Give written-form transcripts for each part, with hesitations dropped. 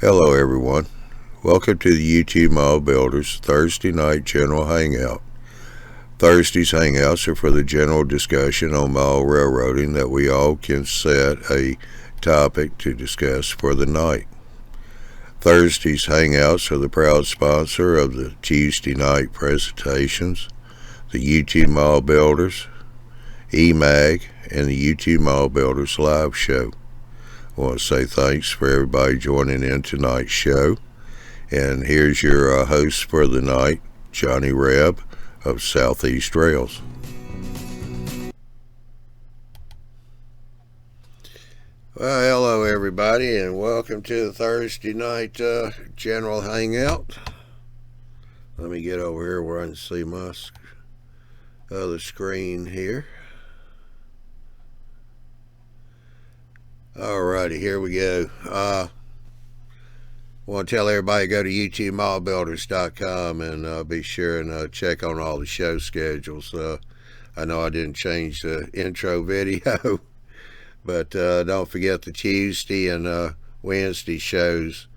Hello everyone. Welcome to the YouTube Model Builders Thursday night general hangout. Thursday's hangouts are for the general discussion on model railroading that we all can set a topic to discuss for the night. Thursday's hangouts are the proud sponsor of the Tuesday night presentations, the YouTube Model Builders, eMag, and the YouTube Model Builders live show. I want to say thanks for everybody joining in tonight's show. And here's your host for the night, Johnny Reb of Southeast Rails. Well, hello everybody, and welcome to the Thursday night general hangout. Let me get over here where I can see my other screen here. Alrighty, here we go. I want to tell everybody to go to YouTubeModelBuilders.com and be sure and check on all the show schedules. I know I didn't change the intro video, but don't forget the Tuesday and Wednesday shows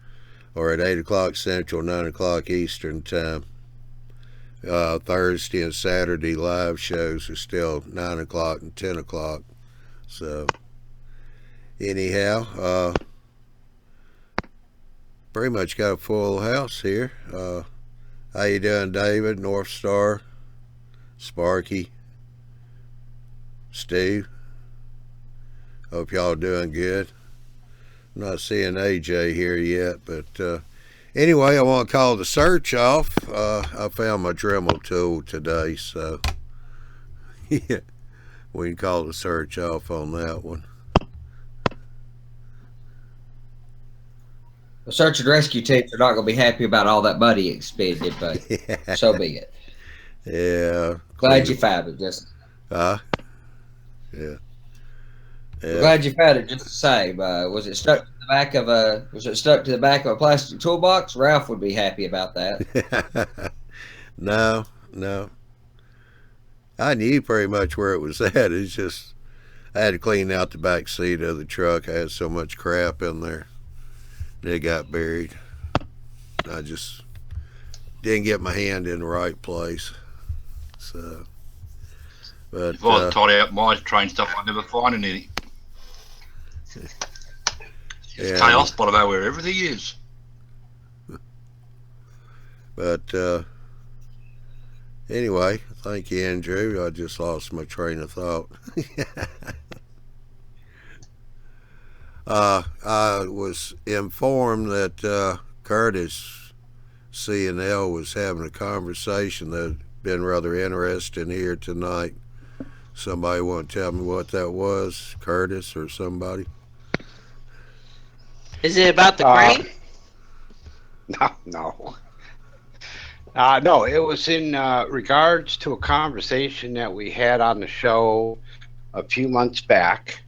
are at 8 o'clock Central, 9 o'clock Eastern time. Thursday and Saturday live shows are still 9 o'clock and 10 o'clock. So anyhow, pretty much got a full house here. How you doing, David, North Star, Sparky, Steve? Hope y'all doing good. I'm not seeing AJ here yet, but anyway, I want to call the search off. I found my Dremel tool today, so yeah, we can call the search off on that one. The search and rescue teams are not going to be happy about all that money expended, but yeah. So be it. Yeah. Glad you found it, just. Yeah. Glad you found it. Just the same. Was it stuck to the back of a? Was it stuck to the back of a plastic toolbox? Ralph would be happy about that. No. I knew pretty much where it was at. It's just I had to clean out the back seat of the truck. I had so much crap in there. They got buried. I just didn't get my hand in the right place. So, but if I tied out my train stuff, I'd never find anything. It's chaos, but I know where everything is. But anyway, thank you, Andrew. I just lost my train of thought. I was informed that Curtis C&L was having a conversation that had been rather interesting here tonight. Somebody want to tell me what that was? Curtis or somebody? Is it about the crane? No. No, it was in regards to a conversation that we had on the show a few months back.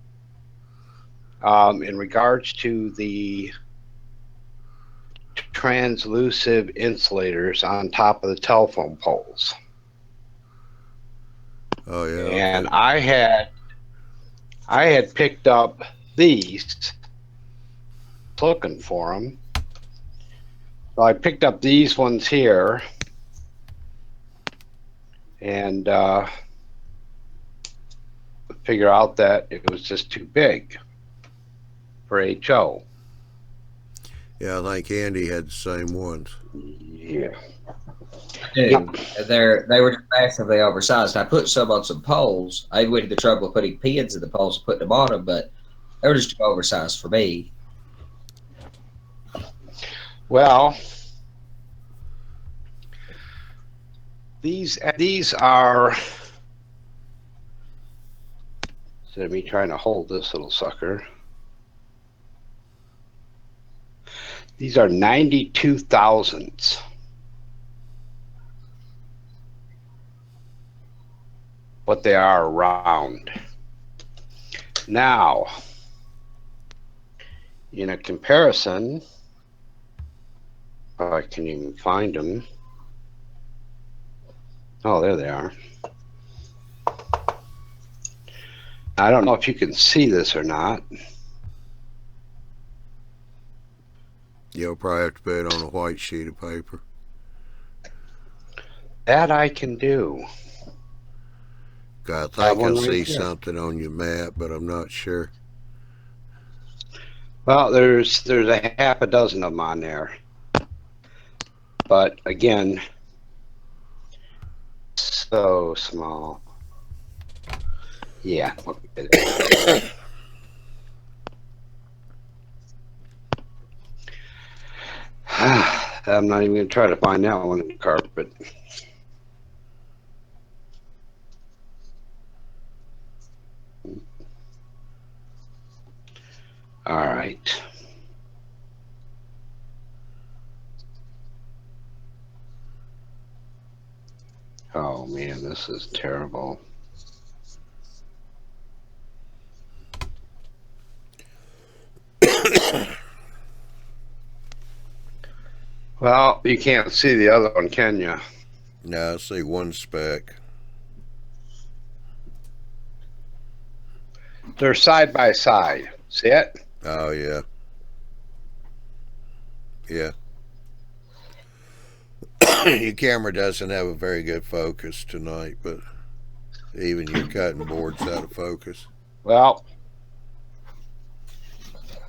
In regards to the translucent insulators on top of the telephone poles. Oh yeah. And okay. I had picked up these, looking for them. So I picked up these ones here, and figure out that it was just too big for HO. Yeah, I think Andy had the same ones. Yeah. Dude, they were massively oversized. I put some on some poles. I went to the trouble of putting pins in the poles and putting them on them, but they were just too oversized for me. Well, these are, instead of me trying to hold this little sucker, these are 92 thousandths. But they are round. Now, in a comparison, if I can even find them. Oh, there they are. I don't know if you can see this or not. You'll probably have to put it on a white sheet of paper. That I can do. I That think I one right see there. something on your map, but I'm not sure. Well, there's a half a dozen of them on there. But again, so small. Yeah. I'm not even going to try to find that one in the carpet. All right. Oh man, this is terrible. Well, you can't see the other one, can you? No, I see one speck. They're side by side. See it? Oh, yeah. Yeah. Your camera doesn't have a very good focus tonight, but even your cutting board's out of focus. Well,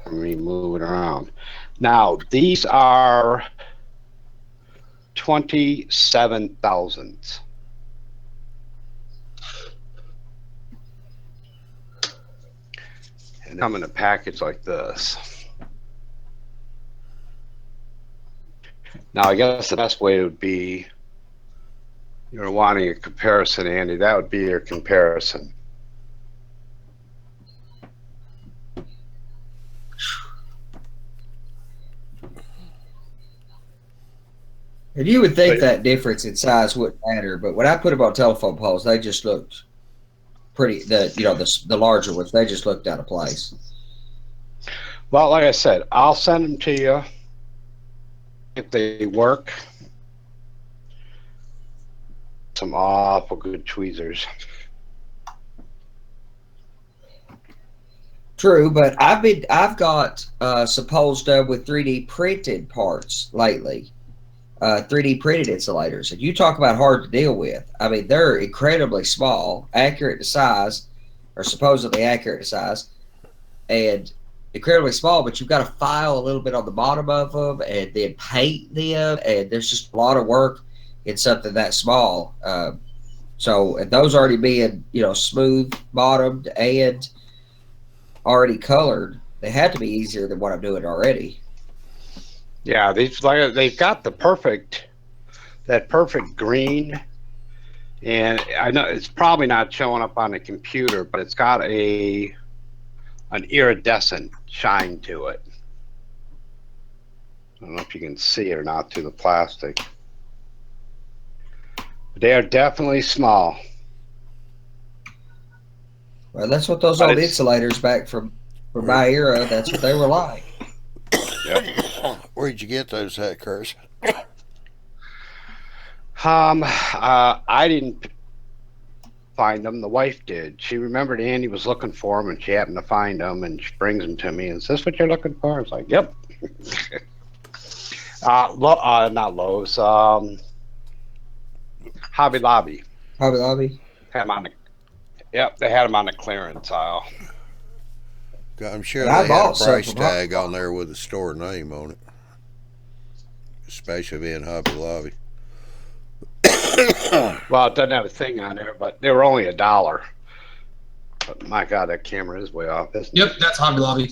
let me move it around. Now, these are 27,000. And they come in a package like this. Now, I guess the best way would be, you're wanting a comparison, Andy. That would be your comparison. And you would think that difference in size wouldn't matter, but when I put them on telephone poles, they just looked pretty. The larger ones, they just looked out of place. Well, like I said, I'll send them to you if they work. Some awful good tweezers. True, but I've got some poles done with 3D printed parts lately. 3D printed insulators, and you talk about hard to deal with. I mean, they're incredibly small, accurate to size, or supposedly accurate to size, and incredibly small, but you've got to file a little bit on the bottom of them and then paint them, and there's just a lot of work in something that small. So and those already being, smooth bottomed and already colored, they had to be easier than what I'm doing already. Yeah, they've got that perfect green, and I know it's probably not showing up on the computer, but it's got an iridescent shine to it. I don't know if you can see it or not through the plastic. But they are definitely small. Well, that's what those old insulators back from my era, that's what they were like. Yep. Where'd you get those at, Curse? I didn't find them. The wife did. She remembered Andy was looking for them, and she happened to find them, and she brings them to me. And is this what you're looking for? I was like, yep. Not Lowe's. Hobby Lobby. Hobby Lobby. Had them on the. Yep, they had them on the clearance aisle. I'm sure they had a price tag on there with a store name on it, especially being Hobby Lobby. Well, it doesn't have a thing on there, but they were only $1. But my God, that camera is way off, isn't it? Yep, that's Hobby Lobby.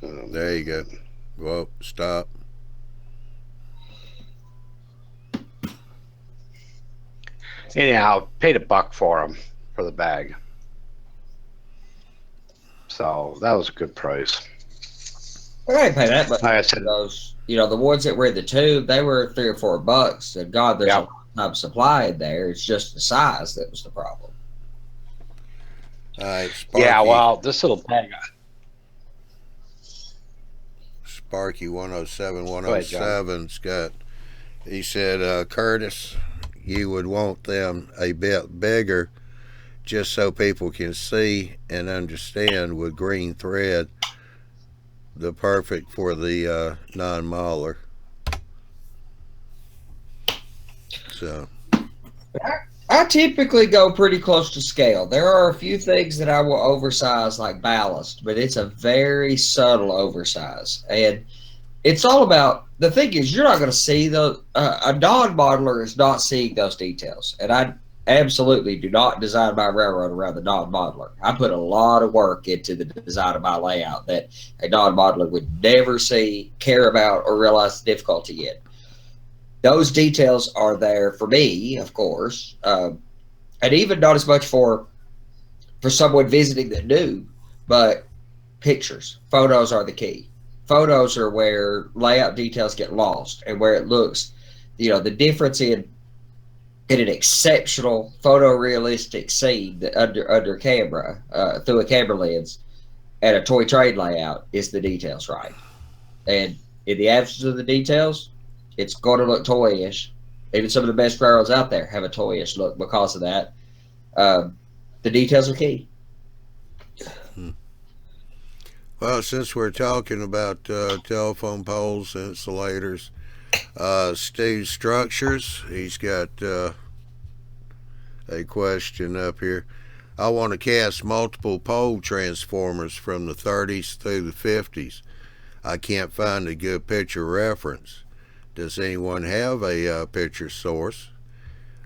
There you go. Well, stop. Anyhow, paid $1 for them for the bag. So that was a good price. Well, I didn't pay that, but like I said, those, the ones that were in the tube, they were $3 or $4. And God, there's a lot of supply in there. It's just the size that was the problem. All right, Sparky. Yeah, well, this little bag. Sparky 107's got. He said, Curtis, you would want them a bit bigger, just so people can see and understand with green thread the perfect for the 9-miler. So I typically go pretty close to scale. There are a few things that I will oversize, like ballast, but it's a very subtle oversize. And it's all about, the thing is, you're not going to see a non-modeler is not seeing those details. And I absolutely do not design my railroad around the non-modeler. I put a lot of work into the design of my layout that a non-modeler would never see, care about, or realize the difficulty in. Those details are there for me, of course, and even not as much for someone visiting that knew, but pictures, photos are the key. Photos are where layout details get lost and where it looks, the difference in an exceptional photorealistic scene that under camera, through a camera lens, and a toy train layout is the details right. And in the absence of the details, it's going to look toyish. Even some of the best railroads out there have a toyish look because of that. The details are key. Well, since we're talking about telephone poles, insulators, Steve Structures, he's got a question up here. I want to cast multiple pole transformers from the 30s through the 50s. I can't find a good picture reference. Does anyone have a picture source?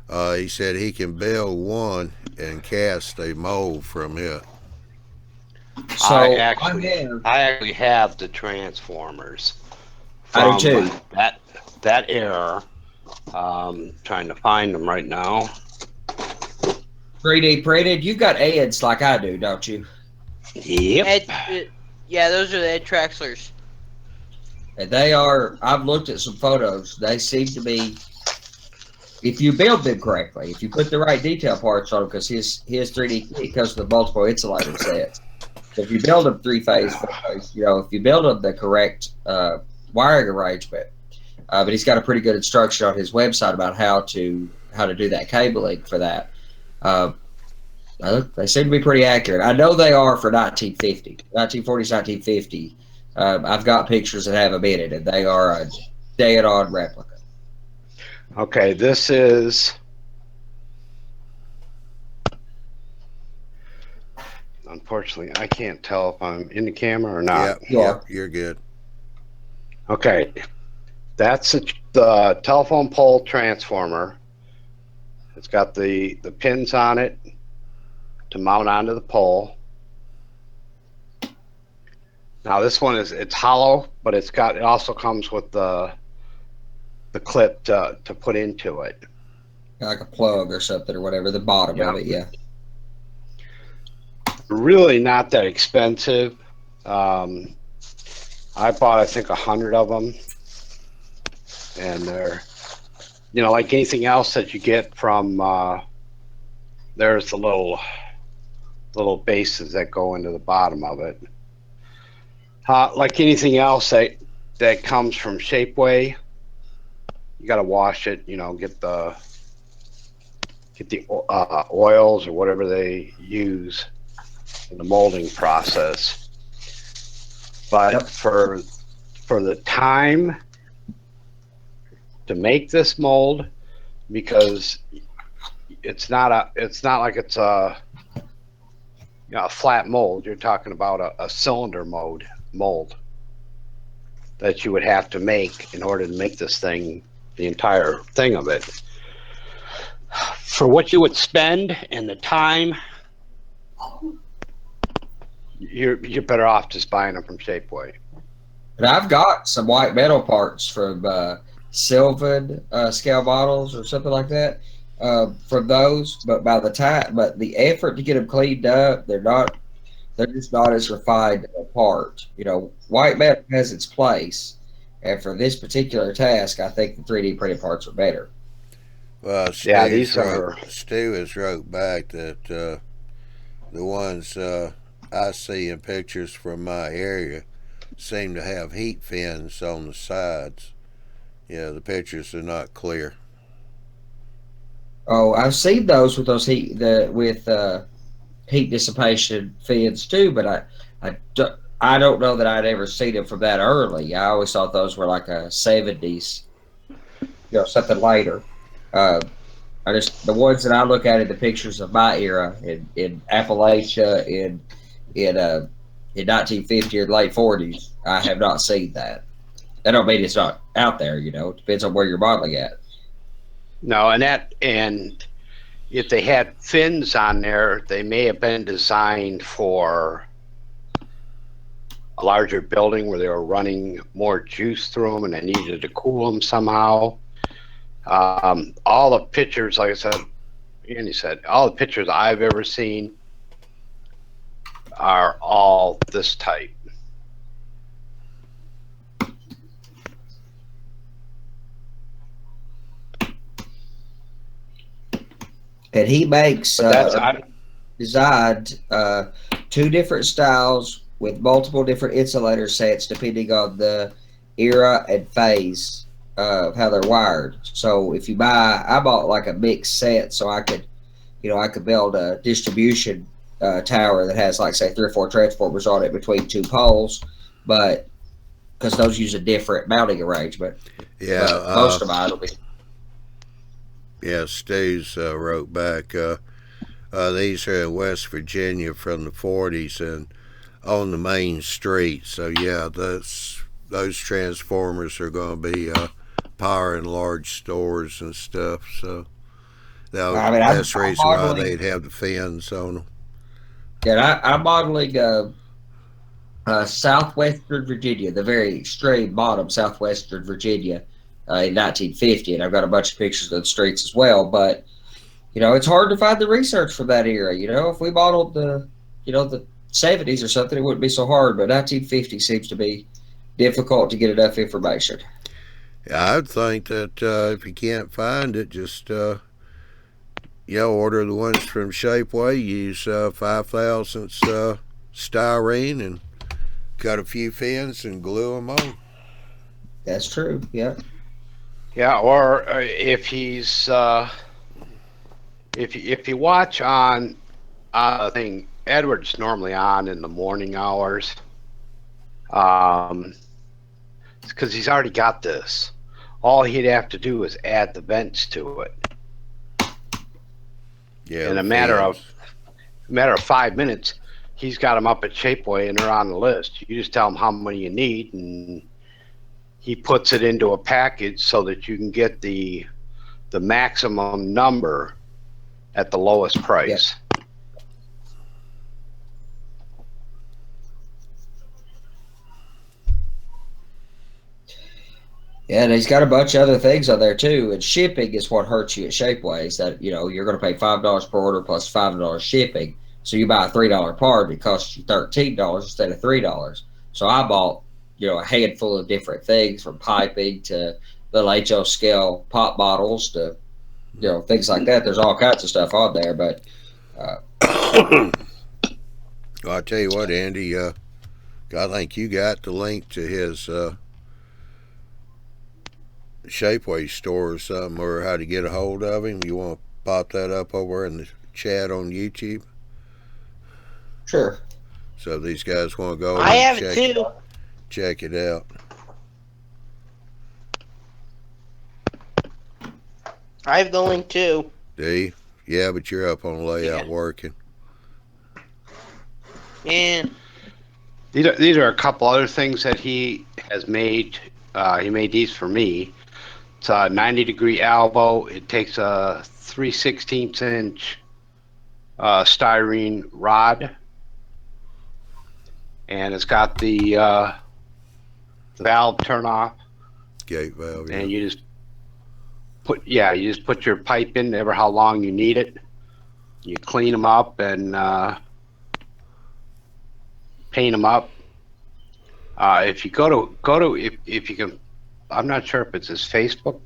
He said he can build one and cast a mold from it. So I actually have the transformers. I do too. That era. Trying to find them right now. 3D printed. You've got eds like I do, don't you? Yep. Yeah, those are the Ed Traxlers. And they are, I've looked at some photos. They seem to be, if you build them correctly, if you put the right detail parts on them, because his 3D, it comes with multiple insulator sets. So if you build them three-phase, if you build them the correct wiring arrangement, but he's got a pretty good instruction on his website about how to do that cabling for that. They seem to be pretty accurate. I know they are for 1940s, 1950. I've got pictures that have them in it, and they are a dead-on replica. Okay, this is. Unfortunately, I can't tell if I'm in the camera or not. Yep, you're good. Okay, that's the telephone pole transformer. It's got the pins on it to mount onto the pole. Now this one it's hollow, but it also comes with the clip to put into it. Like a plug or something or whatever, the bottom of it, yeah. Really not that expensive. I bought, I think, 100 of them, and they're, like anything else that you get from. There's the little bases that go into the bottom of it. Like anything else that comes from Shapeways, you got to wash it. Get the oils or whatever they use in the molding process. But for the time to make this mold, because it's not like it's a flat mold. You're talking about a cylinder mold that you would have to make in order to make this thing, the entire thing of it. For what you would spend and the time, you're better off just buying them from Shapeways. And I've got some white metal parts from Sylvan scale models or something like that from those. But the effort to get them cleaned up, they're just not as refined a part. White metal has its place, and for this particular task, I think the 3D printed parts are better. Well, Stu has wrote back that the ones I see in pictures from my area seem to have heat fins on the sides. The pictures are not clear. Oh, I've seen those with heat dissipation fins too, but I don't know that I'd ever seen them from that early. I always thought those were like a 70s, something later. The ones that I look at in the pictures of my era in Appalachia in 1950 or late 40s, I have not seen that. That don't mean it's not out there. It depends on where you're modeling at. No, and if they had fins on there, they may have been designed for a larger building where they were running more juice through them and they needed to cool them somehow. All the pictures, like I said, Andy said, all the pictures I've ever seen are all this type. And he makes designed 2 different styles with multiple different insulator sets depending on the era and phase of how they're wired. So if you I bought like a mixed set so I could build a distribution tower that has like say 3 or 4 transformers on it between 2 poles, but because those use a different mounting arrangement. Yeah, most of mine will be. Yeah, Stu's wrote back. These are in West Virginia from the 40s and on the main street. So yeah, those transformers are going to be powering large stores and stuff. So that's the reason why they'd have the fins on them. Yeah, I'm modeling southwestern Virginia, the very extreme bottom southwestern Virginia in 1950, and I've got a bunch of pictures of the streets as well. But it's hard to find the research from that era. If we modeled the 70s or something, it wouldn't be so hard. But 1950 seems to be difficult to get enough information. Yeah, I'd think that if you can't find it, just order the ones from Shapeways. Use 5,000ths styrene and cut a few fins and glue them on. That's true. Yeah. Yeah, or if he's if you watch on I think Edward's normally on in the morning hours, because he's already got this. All he'd have to do is add the vents to it. Yeah, in a matter of 5 minutes, he's got them up at Shapeway and they're on the list. You just tell him how many you need, and he puts it into a package so that you can get the maximum number at the lowest price. Yep. Yeah, and he's got a bunch of other things on there too. And shipping is what hurts you at Shapeways. That you're going to pay $5 per order plus $5 shipping. So you buy a $3 part, it costs you $13 instead of $3. So I bought a handful of different things from piping to little HO scale pop bottles to things like that. There's all kinds of stuff on there, but well, I'll tell you what, Andy. I think you got the link to his Shapeways store or something, or how to get a hold of him. You want to pop that up over in the chat on YouTube? Sure. So if these guys want to go I have it too. Check it out. I have the link too. Do you? Yeah, but you're up on layout working. Yeah. These are a couple other things that he has made. He made these for me. It's a 90-degree elbow. It takes a 3/16-inch styrene rod, and it's got the valve turn off. Gate valve. And you just put your pipe in ever how long you need it. You clean them up and paint them up. If you go to if you can, I'm not sure if it's his Facebook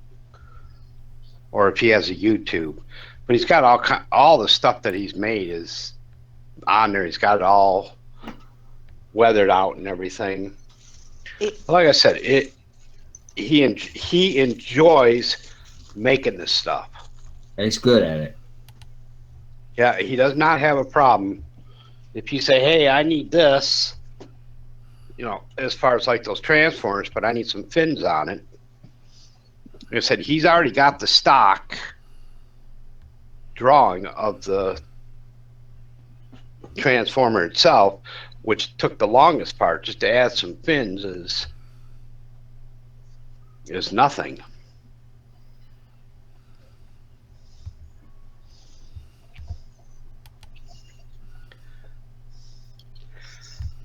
or if he has a YouTube, but he's got all the stuff that he's made is on there. He's got it all weathered out and everything. Like I said, he enjoys making this stuff. And he's good at it. Yeah, he does not have a problem. If you say, "Hey, I need this," as far as like those transformers, but I need some fins on it. Like I said, he's already got the stock drawing of the transformer itself, which took the longest part. Just to add some fins is nothing.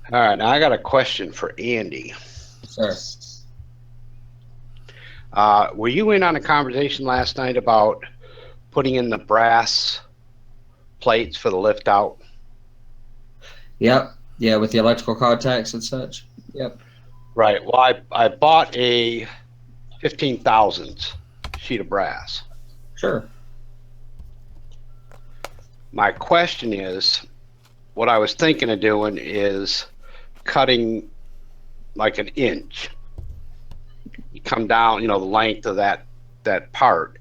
All right, now I got a question for Andy. Sure. Were you in on a conversation last night about putting in the brass plates for the lift out? Yep. Yeah, with the electrical contacts and such. Yep. Right. Well, I bought a 15 thousandths sheet of brass. Sure. My question is, what I was thinking of doing is cutting like an inch. You come down, the length of that part,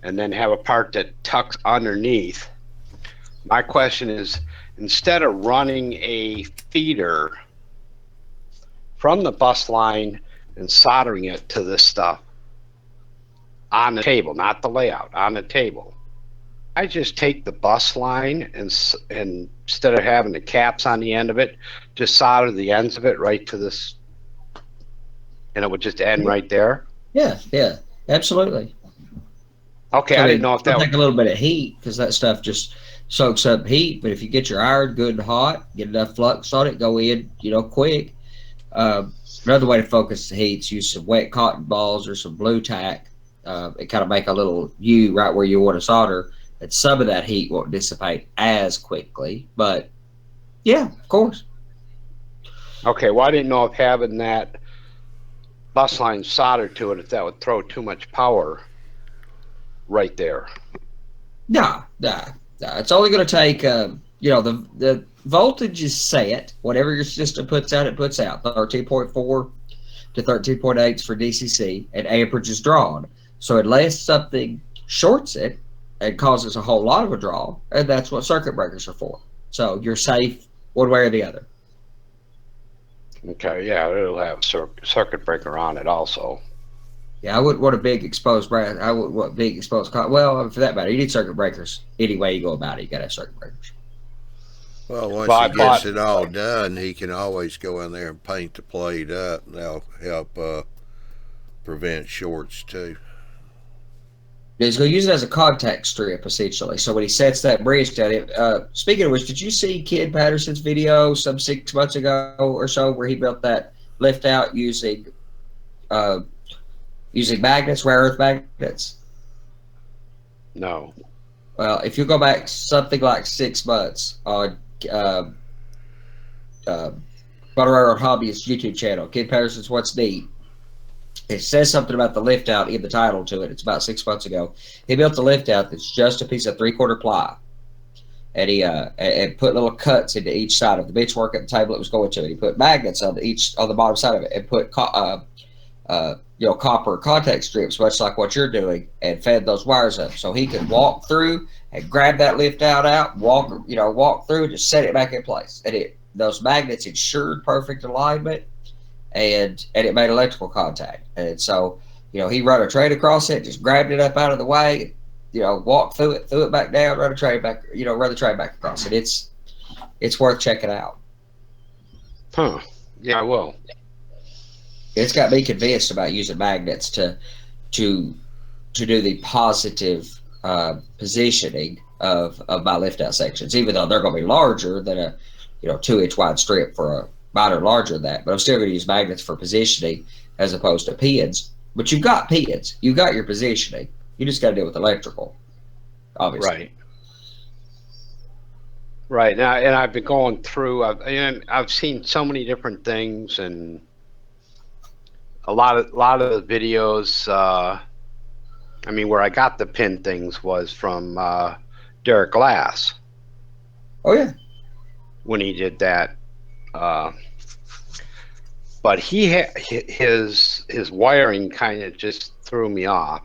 and then have a part that tucks underneath. My question is, instead of running a feeder from the bus line and soldering it to this stuff on the table, not the layout, on the table, I just take the bus line and instead of having the caps on the end of it, just solder the ends of it right to this, and it would just end right there. Yeah, absolutely. Okay, I didn't know if that would take a little bit of heat because that stuff just soaks up heat. But if you get your iron good and hot, get enough flux on it, go in, quick. Another way to focus the heat is use some wet cotton balls or some blue tack and kind of make a little U right where you want to solder. And some of that heat won't dissipate as quickly, but yeah, of course. Okay, well, I didn't know if having that bus line soldered to it, if that would throw too much power right there. Nah. It's only going to take, the voltage is set. Whatever your system puts out, it puts out. 13.4 to 13.8 for DCC, and amperage is drawn. So unless something shorts it and causes a whole lot of a draw, and that's what circuit breakers are for. So you're safe one way or the other. Okay, yeah, it'll have a circuit breaker on it also. Yeah, I wouldn't want a big exposed brass. I wouldn't want big exposed. Well, for that matter, you need circuit breakers. Any way you go about it, you got to have circuit breakers. Well, once he gets it all done, he can always go in there and paint the plate up. That'll help prevent shorts too. He's going to use it as a contact strip, essentially. So when he sets that bridge down, speaking of which, did you see Ken Patterson's video some 6 months ago or so where he built that lift out using magnets, rare earth magnets? No. Well, if you go back something like 6 months on Model Hobbyist YouTube channel, Ken Patterson's What's Neat, it says something about the lift out in the title to it. It's about 6 months ago. He built a lift out that's just a piece of 3/4 ply, and he and put little cuts into each side of the benchwork at the table it was going to. And he put magnets on the bottom side of it, and put copper contact strips, much like what you're doing, and fed those wires up so he could walk through and grab that lift out, walk through and just set it back in place. And those magnets ensured perfect alignment. And it made electrical contact. And so, he run a train across it, just grabbed it up out of the way, walked through it, threw it back down, run the train back across it. It's worth checking out. Huh. Yeah, I will. It's got me convinced about using magnets to do the positive positioning of my lift out sections, even though they're going to be larger than a 2-inch wide strip for a mine are larger than that, but I'm still going to use magnets for positioning as opposed to pins. But you've got pins. You've got your positioning. You just got to deal with electrical, obviously. Right. Now, and I've been going through, I've seen so many different things, and a lot of the videos, where I got the pin things was from Derek Glass. Oh, yeah. When he did that. But his wiring kind of just threw me off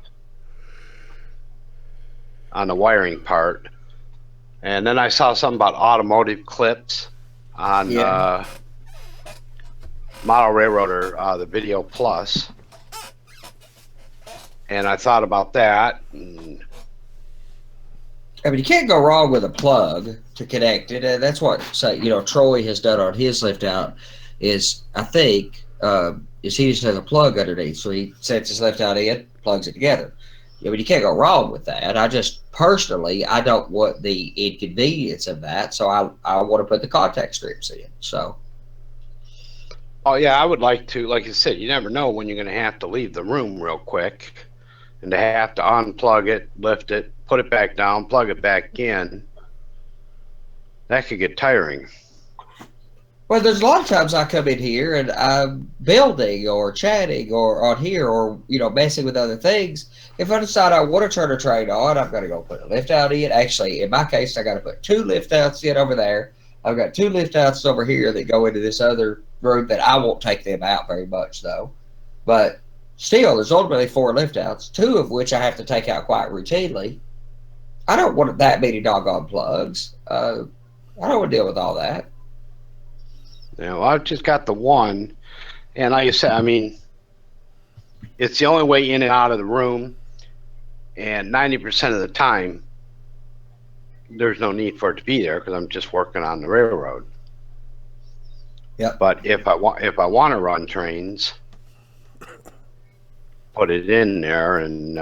on the wiring part. And then I saw something about automotive clips on Model Railroader, the Video Plus. And I thought about that. And I mean, you can't go wrong with a plug to connect it. And that's what, say, Troy has done on his lift out is, I think, is he just has a plug underneath. So he sets his lift out in, plugs it together. I mean, you can't go wrong with that. I just, personally, I don't want the inconvenience of that. So I want to put the contact strips in. So. Oh, yeah, I would like to, like you said, you never know when you're going to have to leave the room real quick. And to have to unplug it, lift it, put it back down, plug it back in, that could get tiring. Well, there's a lot of times I come in here and I'm building or chatting or on here or, messing with other things. If I decide I want to turn a train on, I've got to go put a lift out in. Actually, in my case, I got to put 2 lift outs in over there. I've got 2 lift outs over here that go into this other room that I won't take them out very much, though. But still, there's ultimately 4 lift outs, 2 of which I have to take out quite routinely. I don't want that many doggone plugs. I don't want to deal with all that. Yeah, well, I've just got the one, and like I said, I mean, it's the only way in and out of the room, and 90% of the time, there's no need for it to be there because I'm just working on the railroad. Yep. But if I want to run trains, put it in there and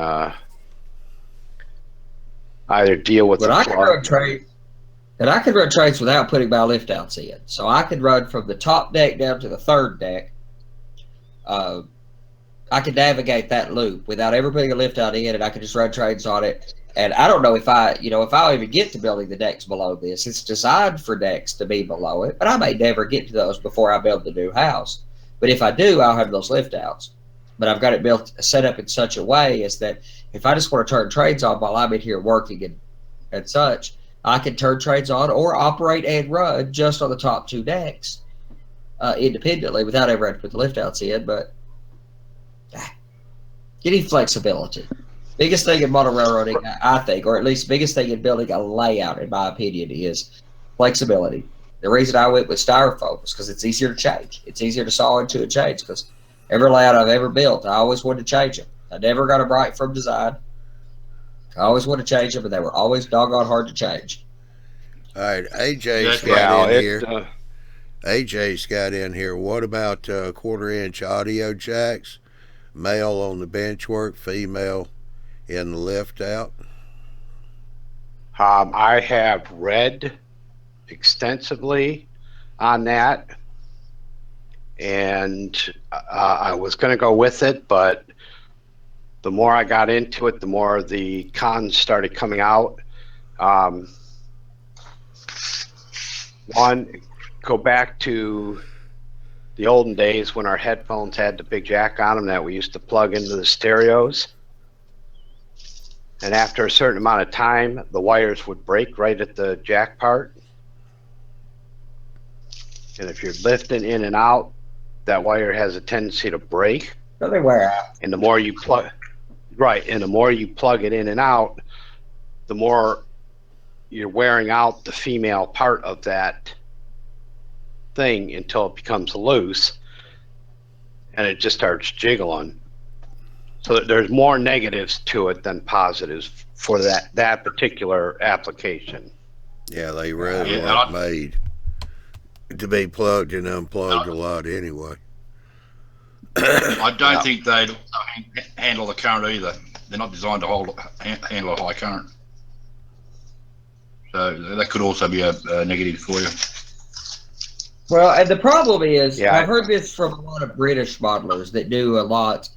either deal with But the I can plug. run trains. And I could run trains without putting my lift outs in. So I could run from the top deck down to the 3rd deck. I could navigate that loop without ever putting a lift out in, and I could just run trains on it. And I don't know if I'll even get to building the decks below this. It's designed for decks to be below it, but I may never get to those before I build the new house. But if I do, I'll have those lift outs. But I've got it set up in such a way as that if I just want to turn trains on while I'm in here working and such, I can turn trains on or operate and run just on the top 2 decks independently without ever having to put the lift outs in. But getting flexibility. Biggest thing in model railroading, I think, or at least biggest thing in building a layout, in my opinion, is flexibility. The reason I went with styrofoam is because it's easier to change. It's easier to saw into and change because every layout I've ever built, I always wanted to change them. I never got them right from design. I always wanted to change them, but they were always doggone hard to change. All right, AJ's got in here. What about 1/4-inch audio jacks? Male on the bench work, female in the lift out. I have read extensively on that, and I was going to go with it, but the more I got into it, the more the cons started coming out. One, go back to the olden days when our headphones had the big jack on them that we used to plug into the stereos. And after a certain amount of time, the wires would break right at the jack part. And if you're lifting in and out, that wire has a tendency to break. So they wear out. And the more you plug it in and out, the more you're wearing out the female part of that thing until it becomes loose and it just starts jiggling. So there's more negatives to it than positives for that particular application. Yeah, they really weren't made to be plugged and unplugged a lot anyway. I don't think they'd handle the current either. They're not designed to handle a high current. So that could also be a negative for you. Well, and the problem is, Yeah, I've heard this from a lot of British modelers that do a lot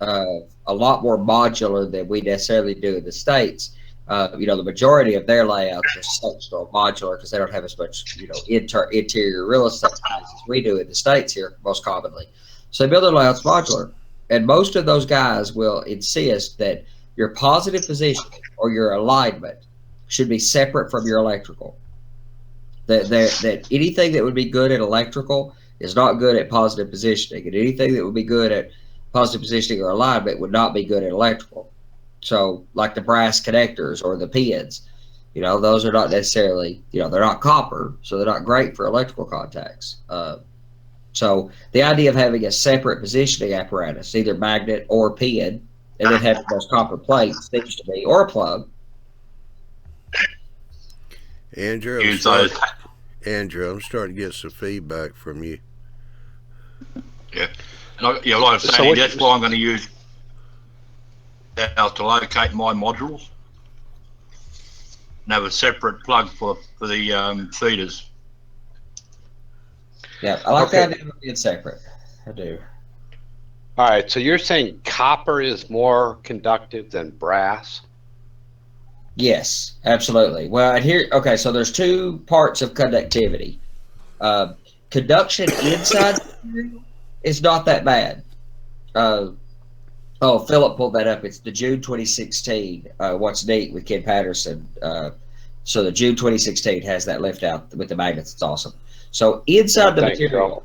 more modular than we necessarily do in the States. The majority of their layouts are sectional modular because they don't have as much, interior real estate as we do in the States here most commonly. So they build their layouts modular, and most of those guys will insist that your positive positioning or your alignment should be separate from your electrical. That anything that would be good at electrical is not good at positive positioning, and anything that would be good at positive positioning or alignment would not be good at electrical. So, like the brass connectors or the pins, those are not necessarily, they're not copper, so they're not great for electrical contacts. So the idea of having a separate positioning apparatus, either magnet or pin, and then having those copper plates seems to be, or a plug. Andrew, Use those. I'm starting to get some feedback from you. Yeah. And like I was saying, that's why I'm going to use now to locate my modules and have a separate plug for the feeders. Yeah, I like that idea of being separate. I do. All right, so you're saying copper is more conductive than brass? Yes, absolutely. Well, and here, okay, so there's two parts of conductivity. Conduction inside the material is not that bad. Oh, Philip pulled that up. It's the June 2016. What's neat with Ken Patterson. So the June 2016 has that lift out with the magnets. It's awesome. So inside the material,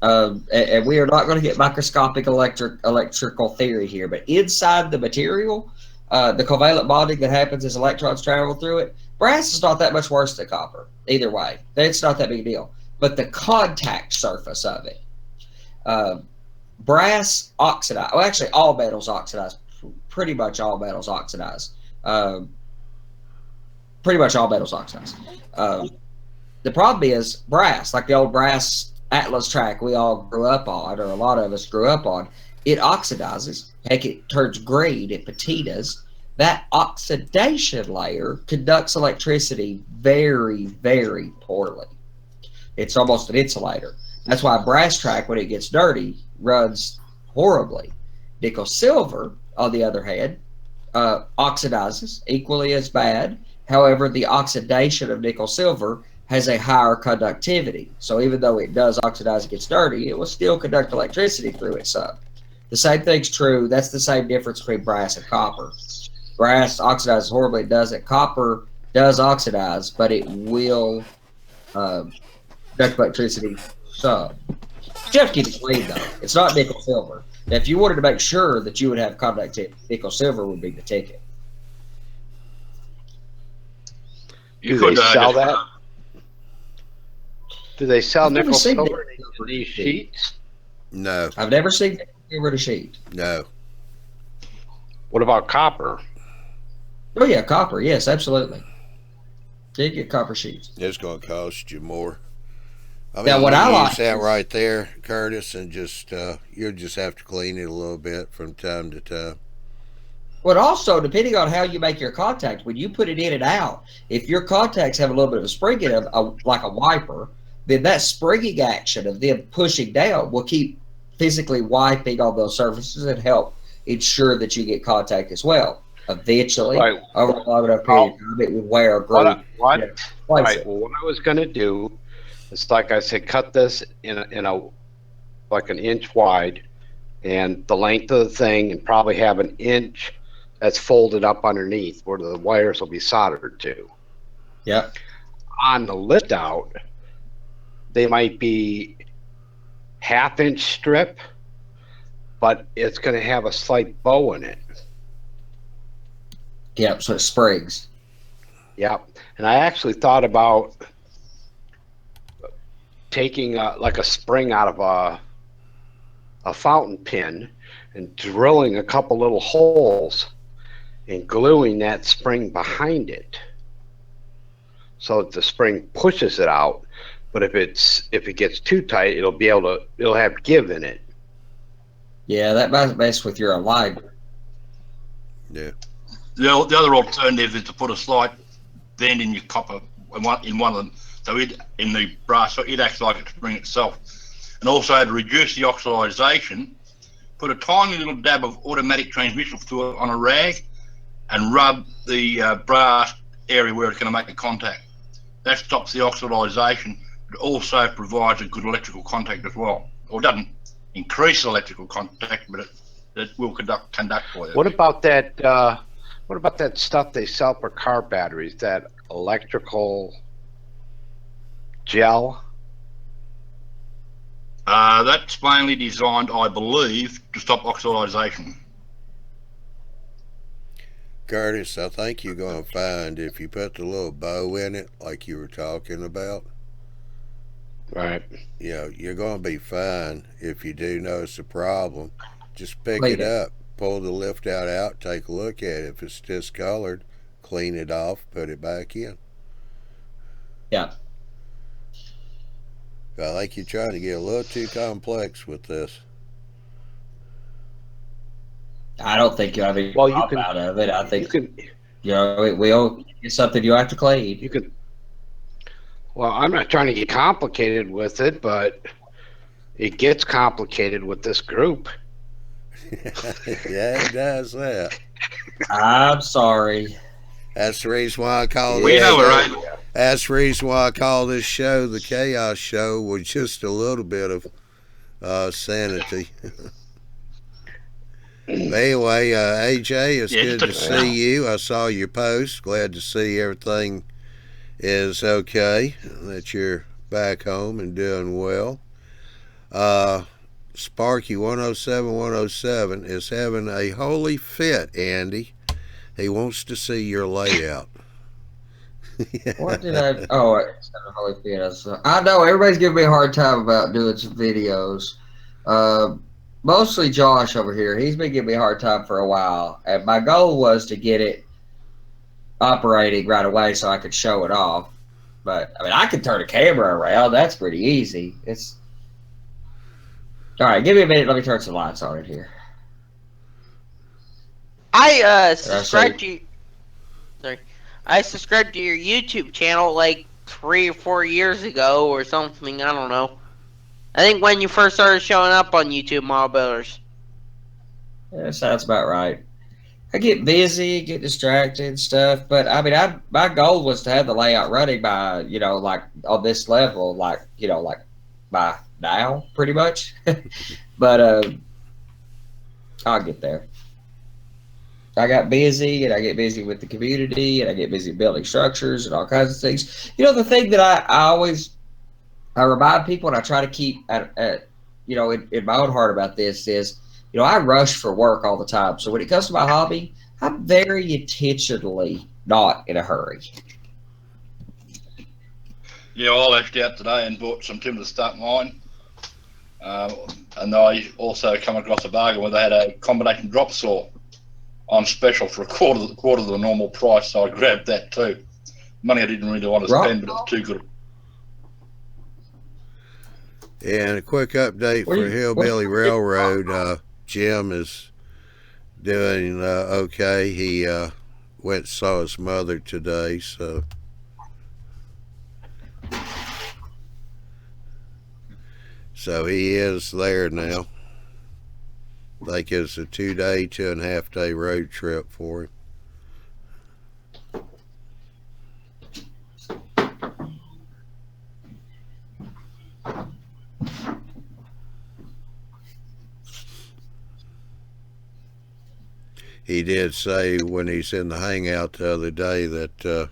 and we are not going to get microscopic electrical theory here, but inside the material, the covalent bonding that happens as electrons travel through it, brass is not that much worse than copper. Either way, it's not that big a deal. But the contact surface of it, brass oxidize. Well, actually, all metals oxidize. Pretty much all metals oxidize. Pretty much all metals oxidize. The problem is brass, like the old brass Atlas track we all grew up on, or a lot of us grew up on. It oxidizes. Heck, it turns green. It patinas. That oxidation layer conducts electricity very, very poorly. It's almost an insulator. That's why a brass track, when it gets dirty, runs horribly. Nickel silver, on the other hand, oxidizes equally as bad. However, the oxidation of nickel silver has a higher conductivity. So even though it does oxidize and gets dirty, it will still conduct electricity through it some. The same thing's true. That's the same difference between brass and copper. Brass oxidizes horribly, it doesn't. Copper does oxidize, but it will conduct electricity some. You have to keep it clean, though. It's not nickel silver. Now, if you wanted to make sure that you would have conductivity, nickel silver would be the ticket. Do they sell that? Do they sell nickel silver in these sheets? No. I've never seen nickel silver in a sheet. No. What about copper? Oh, yeah, copper. Yes, absolutely. You get copper sheets. It's going to cost you more. I mean, now, what I like use that right there, Curtis, and just you'll just have to clean it a little bit from time to time. But also, depending on how you make your contact, when you put it in and out, if your contacts have a little bit of a spring in them, like a wiper, then that springing action of them pushing down will keep physically wiping on those surfaces and help ensure that you get contact as well. Eventually, over a long enough period of time, it will wear or grow. What I was going to do is, like I said, cut this in a like an inch wide, and the length of the thing, and probably have an inch that's folded up underneath where the wires will be soldered to. Yeah. On the lift out, they might be half-inch strip, but it's going to have a slight bow in it. Yep, so it springs. Yep. And I actually thought about taking like a spring out of a fountain pen and drilling a couple little holes and gluing that spring behind it so that the spring pushes it out. But if it gets too tight, it'll have give in it. Yeah, that might mess with your alignment. Yeah. The other alternative is to put a slight bend in your copper in one of them. So in the brass, so it acts like a spring itself. And also to reduce the oxidization, put a tiny little dab of automatic transmission fluid on a rag and rub the brass area where it's going to make a contact. That stops the oxidization. It also provides a good electrical contact as well. Or it doesn't increase electrical contact, but it will conduct for you. What about that? What about that stuff they sell for car batteries? That electrical gel? That's mainly designed, I believe, to stop oxidization. Curtis, I think you're going to find if you put the little bow in it, like you were talking about, Right. You know, you're going to be fine. If you do notice a problem, just pick Clean it it. up, pull the lift out, take a look at it. If it's discolored, clean it off, put it back in. Yeah. I think you're trying to get a little too complex with this. I don't think you have any Well, you pop can. out of it. I You think, can. we all it's something you have to clean. You can. Well, I'm not trying to get complicated with it, but it gets complicated with this group. Yeah, it does that. I'm sorry. That's the reason why I call We this know we're show. right. That's the reason why I call this show the Chaos Show, with just a little bit of sanity. But anyway, AJ, it's Yeah, good just to a- see you. I saw your post. Glad to see everything is okay, that you're back home and doing well. Sparky 107 is having a holy fit, Andy. He wants to see your layout. What did I? Oh, it's not a Holy Phoenix. I know everybody's giving me a hard time about doing some videos. Mostly Josh over here. He's been giving me a hard time for a while, and my goal was to get it operating right away so I could show it off. But I mean, I can turn a camera around. That's pretty easy. It's all right. Give me a minute. Let me turn some lights on it here. I show subscribed to. Sorry, I subscribed to your YouTube channel like 3 or 4 years ago or something. I don't know. I think when you first started showing up on YouTube, Model Builders. Yeah, sounds about right. I get busy, get distracted and stuff, but I mean, my goal was to have the layout running by, like on this level, like, like by now, pretty much. But I'll get there. I got busy, and I get busy with the community, and I get busy building structures and all kinds of things. The thing that I remind people, and I try to keep in my own heart about this is, I rush for work all the time. So when it comes to my hobby, I'm very intentionally not in a hurry. Yeah, I left out today and bought some timber to start mine. And I also come across a bargain where they had a combination drop saw on special for a quarter of the normal price, so I grabbed that too. Money I didn't really want to spend, but it was too good. And a quick update for Hillbilly Railroad. Jim is doing okay. He went and saw his mother today, so he is there now. Like it's a 2-day, 2.5-day road trip for him. He did say when he's in the hangout the other day that,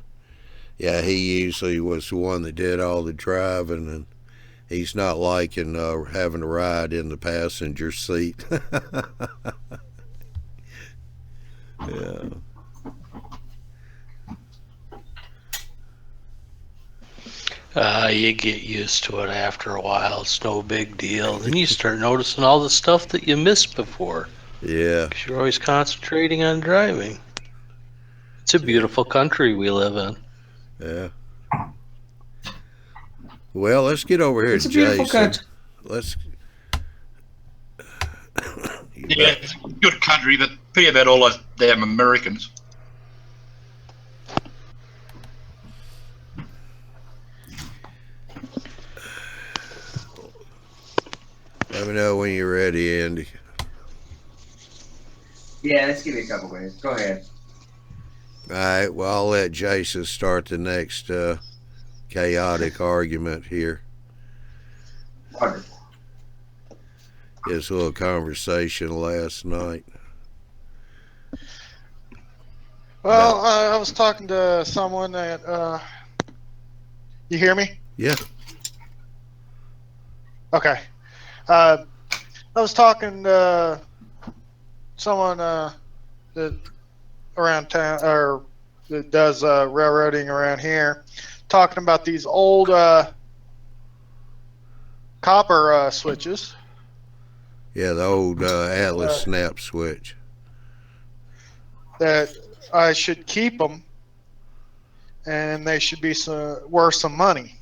he usually was the one that did all the driving, and he's not liking having to ride in the passenger seat. Yeah. You get used to it after a while. It's no big deal. Then you start noticing all the stuff that you missed before. Yeah. Because you're always concentrating on driving. It's a beautiful country we live in. Yeah. Well, let's get over here It's to a beautiful Jason. country. Let's. Yeah, it's a good country, but pity about all those damn Americans. Let me know when you're ready, Andy. Yeah, let's give me a couple minutes. Go ahead. All right. Well, I'll let Jason start the next chaotic argument here. Wonderful. His little conversation last night. Well, I was talking to someone that. You hear me? Yeah. Okay. I was talking to someone that around town or that does railroading around here, talking about these old copper switches. Yeah, the old Atlas snap switch. That I should keep them, and they should be worth some money.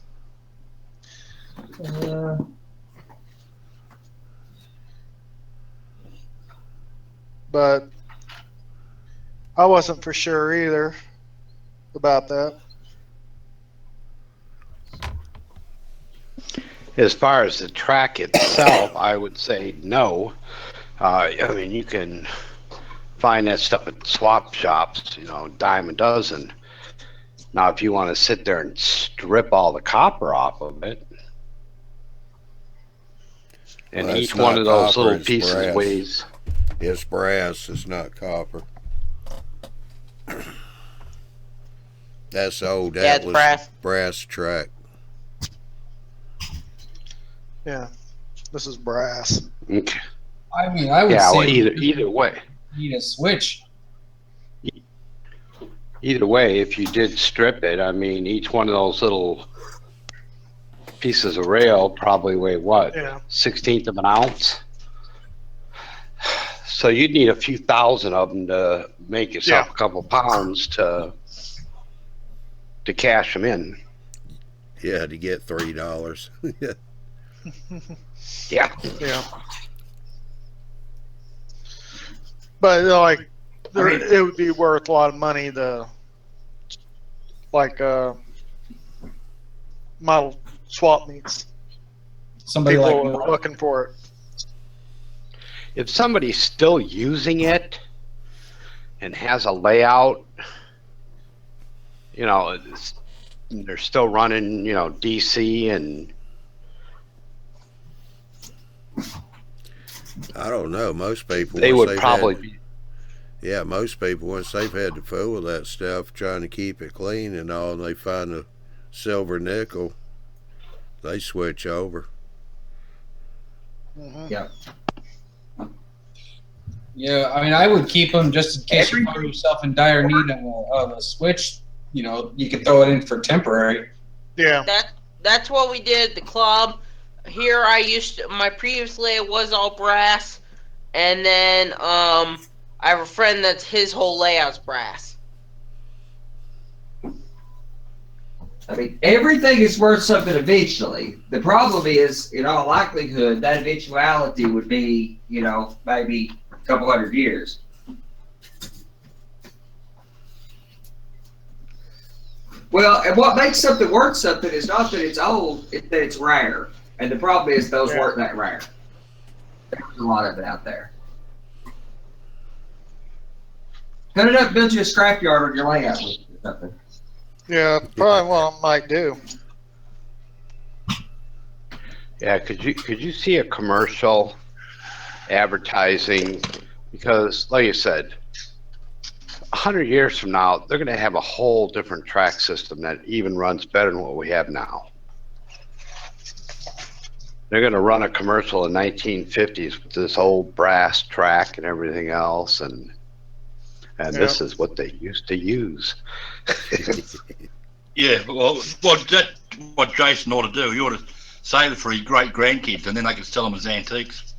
But I wasn't for sure either about that. As far as the track itself, I would say no. I mean, you can find that stuff at swap shops, dime a dozen. Now, if you want to sit there and strip all the copper off of it, and Well, each it's one not of those copper, little it's pieces brass. weighs. It's brass. It's not copper. That's the old Yeah, it's Atlas brass. track. Yeah, this is brass. Okay. I mean, I would Yeah, say well, either way. you need a switch. Either way, if you did strip it, I mean, each one of those little pieces of rail probably weigh what? Yeah. 1/16 of an ounce. So you'd need a few thousand of them to make yourself a couple pounds to cash them in. Yeah, to get $3. Yeah. Yeah. But it would be worth a lot of money to model swap meets. Somebody People like are looking for it. If somebody's still using it and has a layout, they're still running, DC and. I don't know. Most people, they would probably be. Yeah, most people, once they've had to fool with that stuff, trying to keep it clean and all, and they find a silver nickel, they switch over. Mm-hmm. Yep. Yeah, I mean, I would keep them just in case you find yourself in dire need of a switch. You could throw it in for temporary. Yeah. That's what we did at the club. Here, my previous layout was all brass, and then I have a friend that's his whole layout's brass. I mean, everything is worth something eventually. The problem is, in all likelihood, that eventuality would be, maybe a couple hundred years. Well, and what makes something worth something is not that it's old, it's that it's rare. And the problem is those weren't that rare. There's a lot of it out there. Cut it up, build you a scrapyard on your layout or something. Yeah, probably what I might do. Yeah, could you see a commercial advertising? Because, like you said, 100 years from now, they're going to have a whole different track system that even runs better than what we have now. They're going to run a commercial in 1950s with this old brass track and everything else, and this is what they used to use. Yeah, well, what Jason ought to do, you ought to save it for his great grandkids, and then they can sell them as antiques.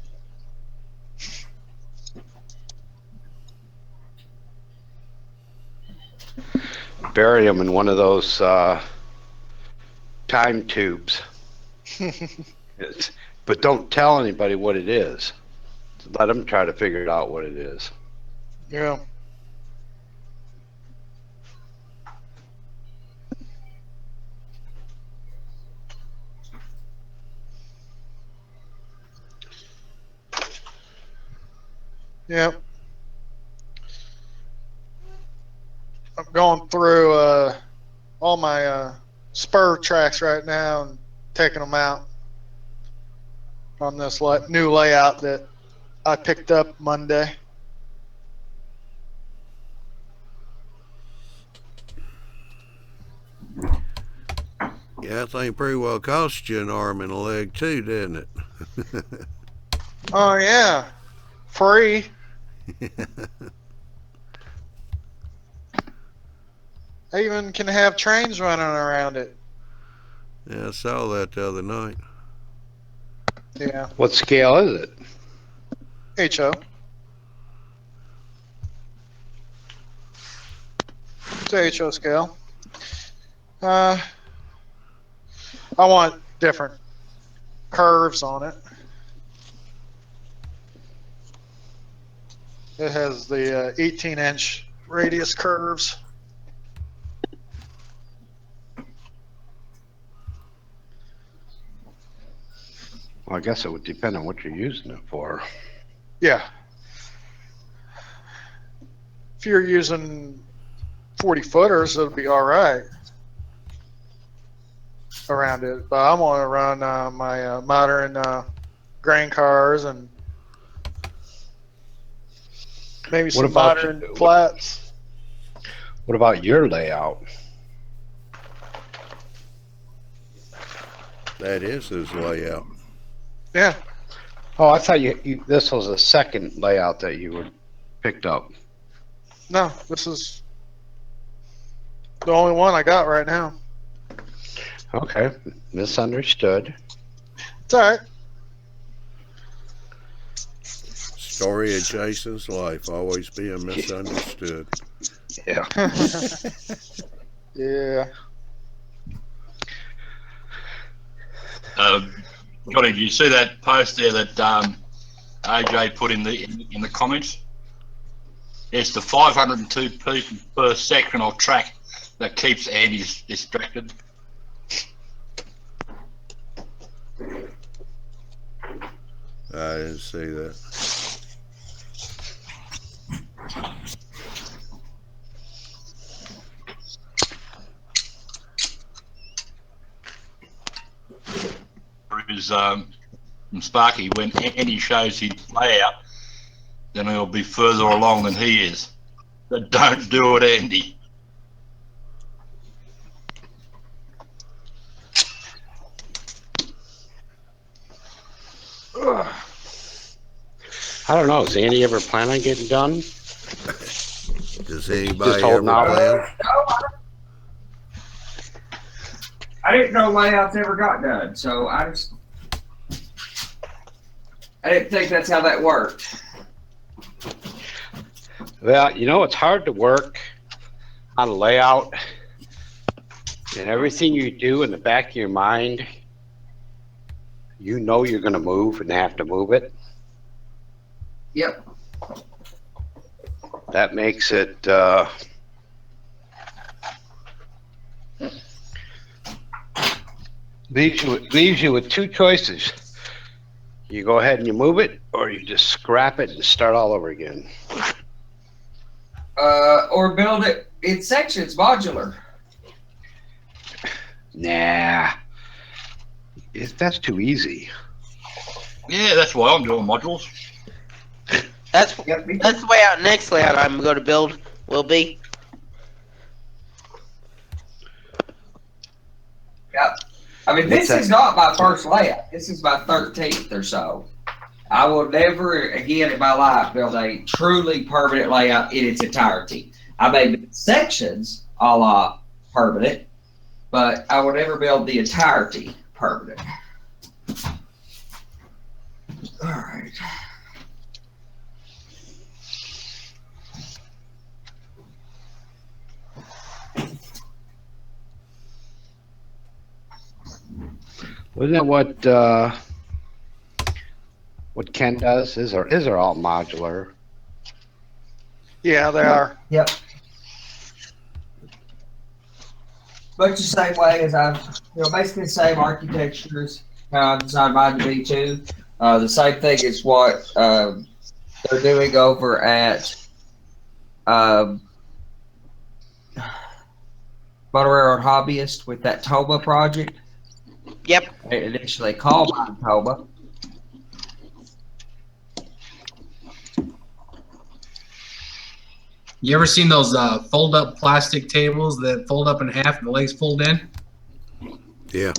Bury them in one of those time tubes. But don't tell anybody what it is. Let them try to figure out what it is. Yeah. Yep. I'm going through all my spur tracks right now and taking them out on this new layout that I picked up Monday. Yeah, I think pretty well cost you an arm and a leg too, didn't it? Oh yeah, free. I even can have trains running around it. Yeah, I saw that the other night. Yeah. What scale is it? HO. It's a HO scale. I want different curves on it. It has the 18-inch radius curves. Well, I guess it would depend on what you're using it for. Yeah. If you're using 40 footers, it'll be all right around it. But I want to run my modern grain cars and maybe What some about modern flats. What about your layout? That is his layout. Yeah. Oh, I thought you this was a second layout that you were picked up. No, this is the only one I got right now. Okay, misunderstood. It's all right. Story of Jason's life, always being misunderstood. Yeah. Yeah. Johnny, did you see that post there that AJ put in the comments? It's the 502 people per section of track that keeps Andy distracted. I didn't see that. Is from Sparky, when Andy shows his layout, then he'll be further along than he is. But don't do it, Andy. I don't know. Does Andy ever plan on getting done? Does anybody Just ever holding out. plan? I didn't know layouts ever got done, so I didn't think that's how that worked. Well, you know, it's hard to work on a layout, and everything you do in the back of your mind, you know you're going to move and have to move it. Yep. That makes it leaves you with two choices. You go ahead and you move it, or you just scrap it and start all over again. Or build it in sections, modular. Nah, that's too easy. Yeah, that's why I'm doing modules. That's the way out. Next layout I'm going to build will be. Yep. I mean, this is not my first layout. This is my 13th or so. I will never again in my life build a truly permanent layout in its entirety. I may build sections a la permanent, but I will never build the entirety permanent. All right. Wasn't that what Ken does? His are all modular. Yeah, they are. Yep. Much the same way as basically the same architectures, how I've designed mine to be too. The same thing is what they're doing over at Motor Railroad Hobbyist with that Toba project. Yep. Initially called Toba. You ever seen those fold-up plastic tables that fold up in half and the legs fold in? Yeah.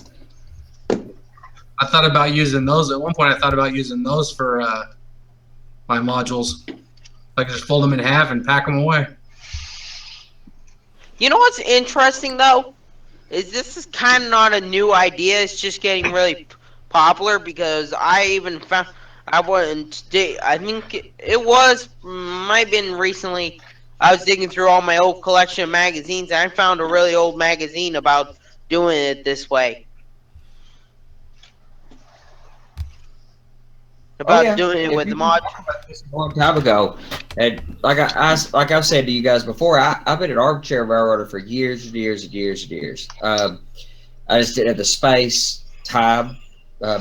I thought about using those. At one point, I thought about using those for my modules. Like just fold them in half and pack them away. You know what's interesting though? Is this is kind of not a new idea. It's just getting really popular because I even found I wouldn't. I think it was might have been recently. I was digging through all my old collection of magazines, and I found a really old magazine about doing it this way. About doing it with the mod. A long time ago, and like I've said to you guys before, I've been an armchair railroader for years and years and years and years. I just didn't have the space, time,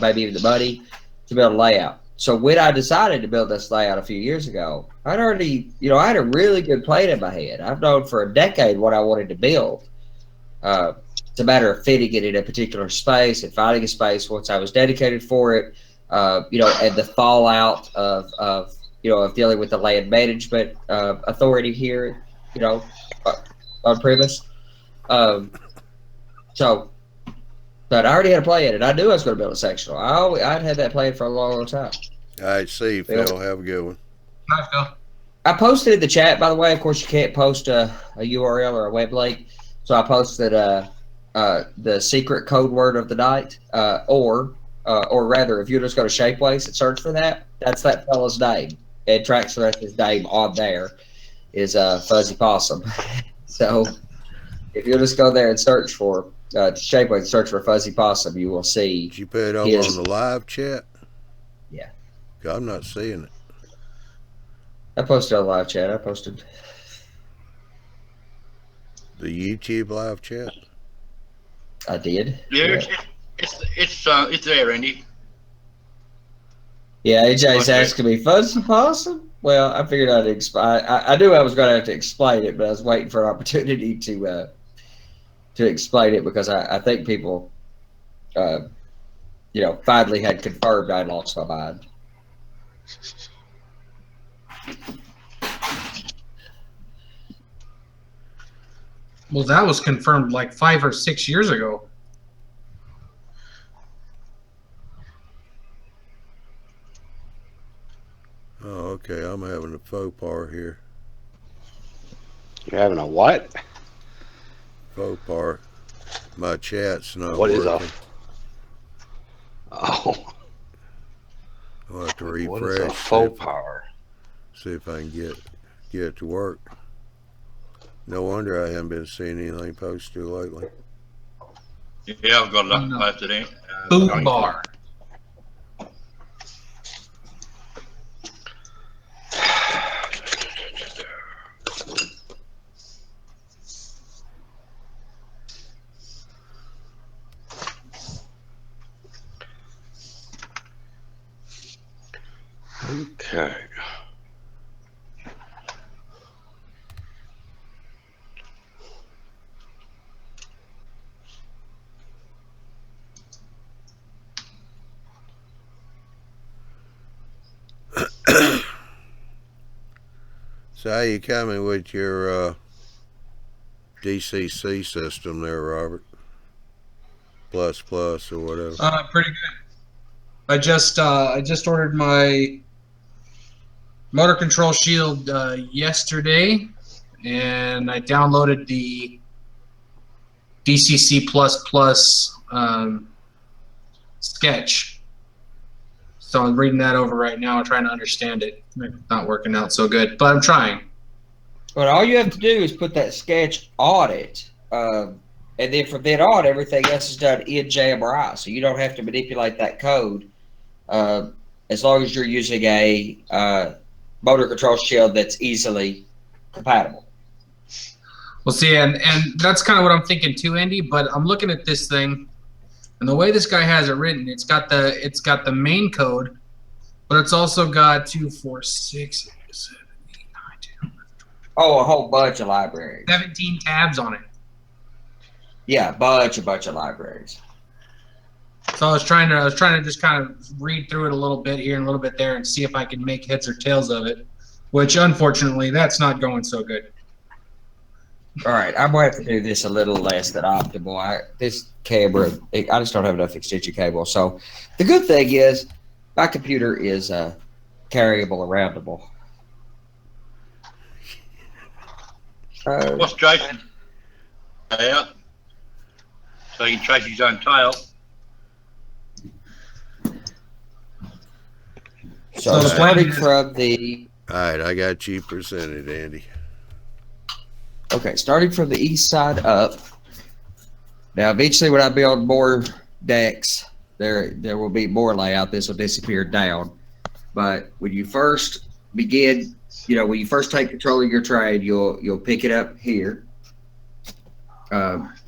maybe even the money to build a layout. So when I decided to build this layout a few years ago, I'd already, I had a really good plan in my head. I've known for a decade what I wanted to build. It's a matter of fitting it in a particular space and finding a space once I was dedicated for it. And the fallout of dealing with the land management authority here, on premise. But I already had a plan, and I knew I was going to build a sectional. I'd had that plan for a long, long time. All right, see you, Phil. Have a good one. Nice, Phil. I posted in the chat, by the way. Of course, you can't post a URL or a web link, so I posted the secret code word of the night, or rather, if you just go to Shapeways and search for that, that's that fella's name. It tracks the rest of his name on there is Fuzzy Possum. So if you just go there and search for Shapeways and search for Fuzzy Possum, you will see. Did you put it over on the live chat? Yeah. I'm not seeing it. I posted on the live chat. I posted the YouTube live chat. I did. Yeah. It's there, Andy. Yeah, AJ's asking me, Fuzzy Possum? Well, I figured I'd explain. I knew I was going to have to explain it, but I was waiting for an opportunity to explain it because I think people, finally had confirmed I'd lost my mind. Well, that was confirmed like 5 or 6 years ago. Oh, okay. I'm having a faux pas here. You're having a what? Faux pas. My chat's not What working. is a? Oh. I'll have to refresh. What is a faux pas? See if I can get it to work. No wonder I haven't been seeing anything posted lately. Yeah, I've got it posted in. Food bar. Okay. So how you coming with your DCC system there, Robert? Plus or whatever. Pretty good. I just ordered my motor control shield yesterday, and I downloaded the DCC sketch. So I'm reading that over right now, trying to understand it. It's not working out so good, but I'm trying. But all you have to do is put that sketch on it, and then from then on, everything else is done in JMRI. So you don't have to manipulate that code, as long as you're using a motor control shield that's easily compatible. Well, see, and that's kind of what I'm thinking too, Andy. But I'm looking at this thing, and the way this guy has it written, it's got the main code, but it's also got 2, 4, 6, 7, 8, 9, 10, 11, 12. Oh, a whole bunch of libraries. 17 tabs on it. Yeah, a bunch of libraries. So I was trying to just kind of read through it a little bit here and a little bit there and see if I could make heads or tails of it, which unfortunately that's not going so good. All right, I'm going to have to do this a little less than optimal. This camera, I just don't have enough extension cable. So the good thing is my computer is carryable, aroundable. What's Jason out? So he can chase his own tail. So the plan starting is- from the All right, I got you presented, Andy. okay, starting from the east side up. Now, eventually, when I build more decks, there will be more layout. This will disappear down. But when you first begin, when you first take control of your trade, you'll pick it up here.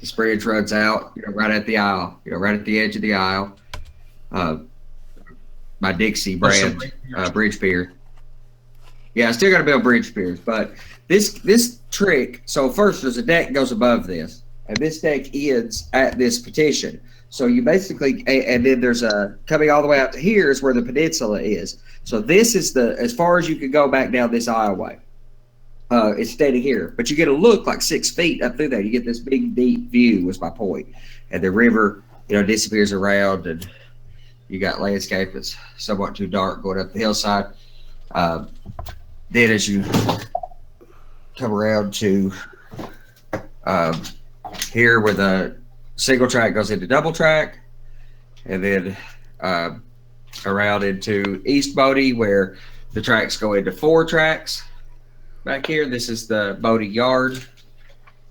This bridge runs out, right at the aisle, right at the edge of the aisle. My Dixie brand bridge pier. Yeah, I still got to build bridge piers, but this trick. So first, there's a deck goes above this, and this deck ends at this petition. So you basically, and then there's a coming all the way out to here is where the peninsula is. So this is as far as you can go back down this aisleway. It's standing here, but you get a look like 6 feet up through there. You get this big, deep view. Was my point, and the river, disappears around, and you got landscape that's somewhat too dark going up the hillside. Then as you come around to here where the single track goes into double track, and then around into East Bodie where the tracks go into 4 tracks. Back here, this is the Bodie yard.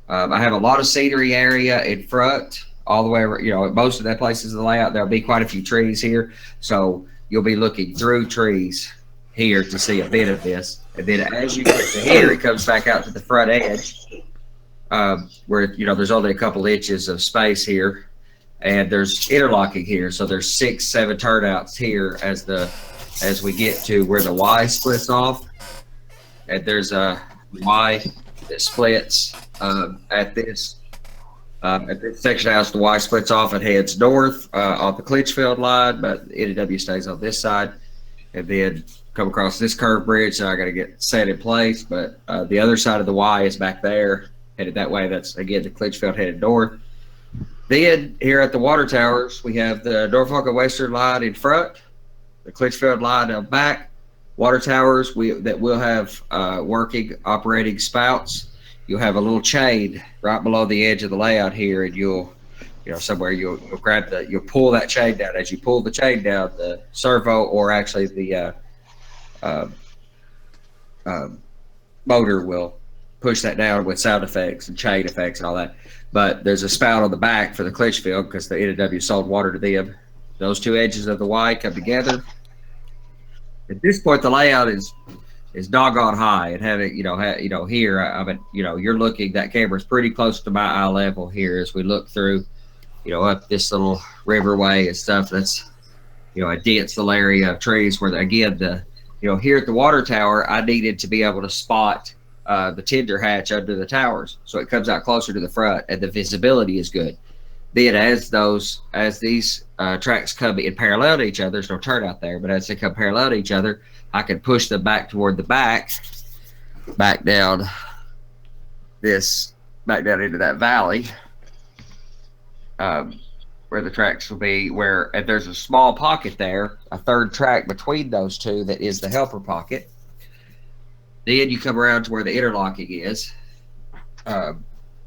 I have a lot of scenery area in front, all the way around, most of that place is the layout. There'll be quite a few trees here, so you'll be looking through trees here to see a bit of this. And then as you get to here, it comes back out to the front edge, where there's only a couple inches of space here, and there's interlocking here. So there's 6, 7 turnouts here as we get to where the Y splits off, and there's a Y that splits at this section house. The Y splits off and heads north off the Clinchfield line, but NW stays on this side, and then come across this curved bridge. So I got to get set in place, but the other side of the Y is back there, headed that way. That's again the Clinchfield headed north. Then here at the water towers, we have the Norfolk and Western line in front, the Clinchfield line up back. Water towers that will have working operating spouts. You'll have a little chain right below the edge of the layout here, and you'll pull that chain down. As you pull the chain down, the servo, or actually the motor, will push that down with sound effects and chain effects and all that. But there's a spout on the back for the Clinchfield because the NW sold water to them. Those 2 edges of the Y come together. At this point, the layout is doggone high, and having here, you're looking, that camera's pretty close to my eye level here as we look through, up this little riverway and stuff. That's a dense little area of trees where here at the water tower, I needed to be able to spot the tender hatch under the towers, so it comes out closer to the front and the visibility is good. Then as these tracks come in parallel to each other, there's no turnout there, but as they come parallel to each other, I can push them back toward the back down into that valley, where the tracks will be, and there's a small pocket there, a third track between those 2 that is the helper pocket. Then you come around to where the interlocking is.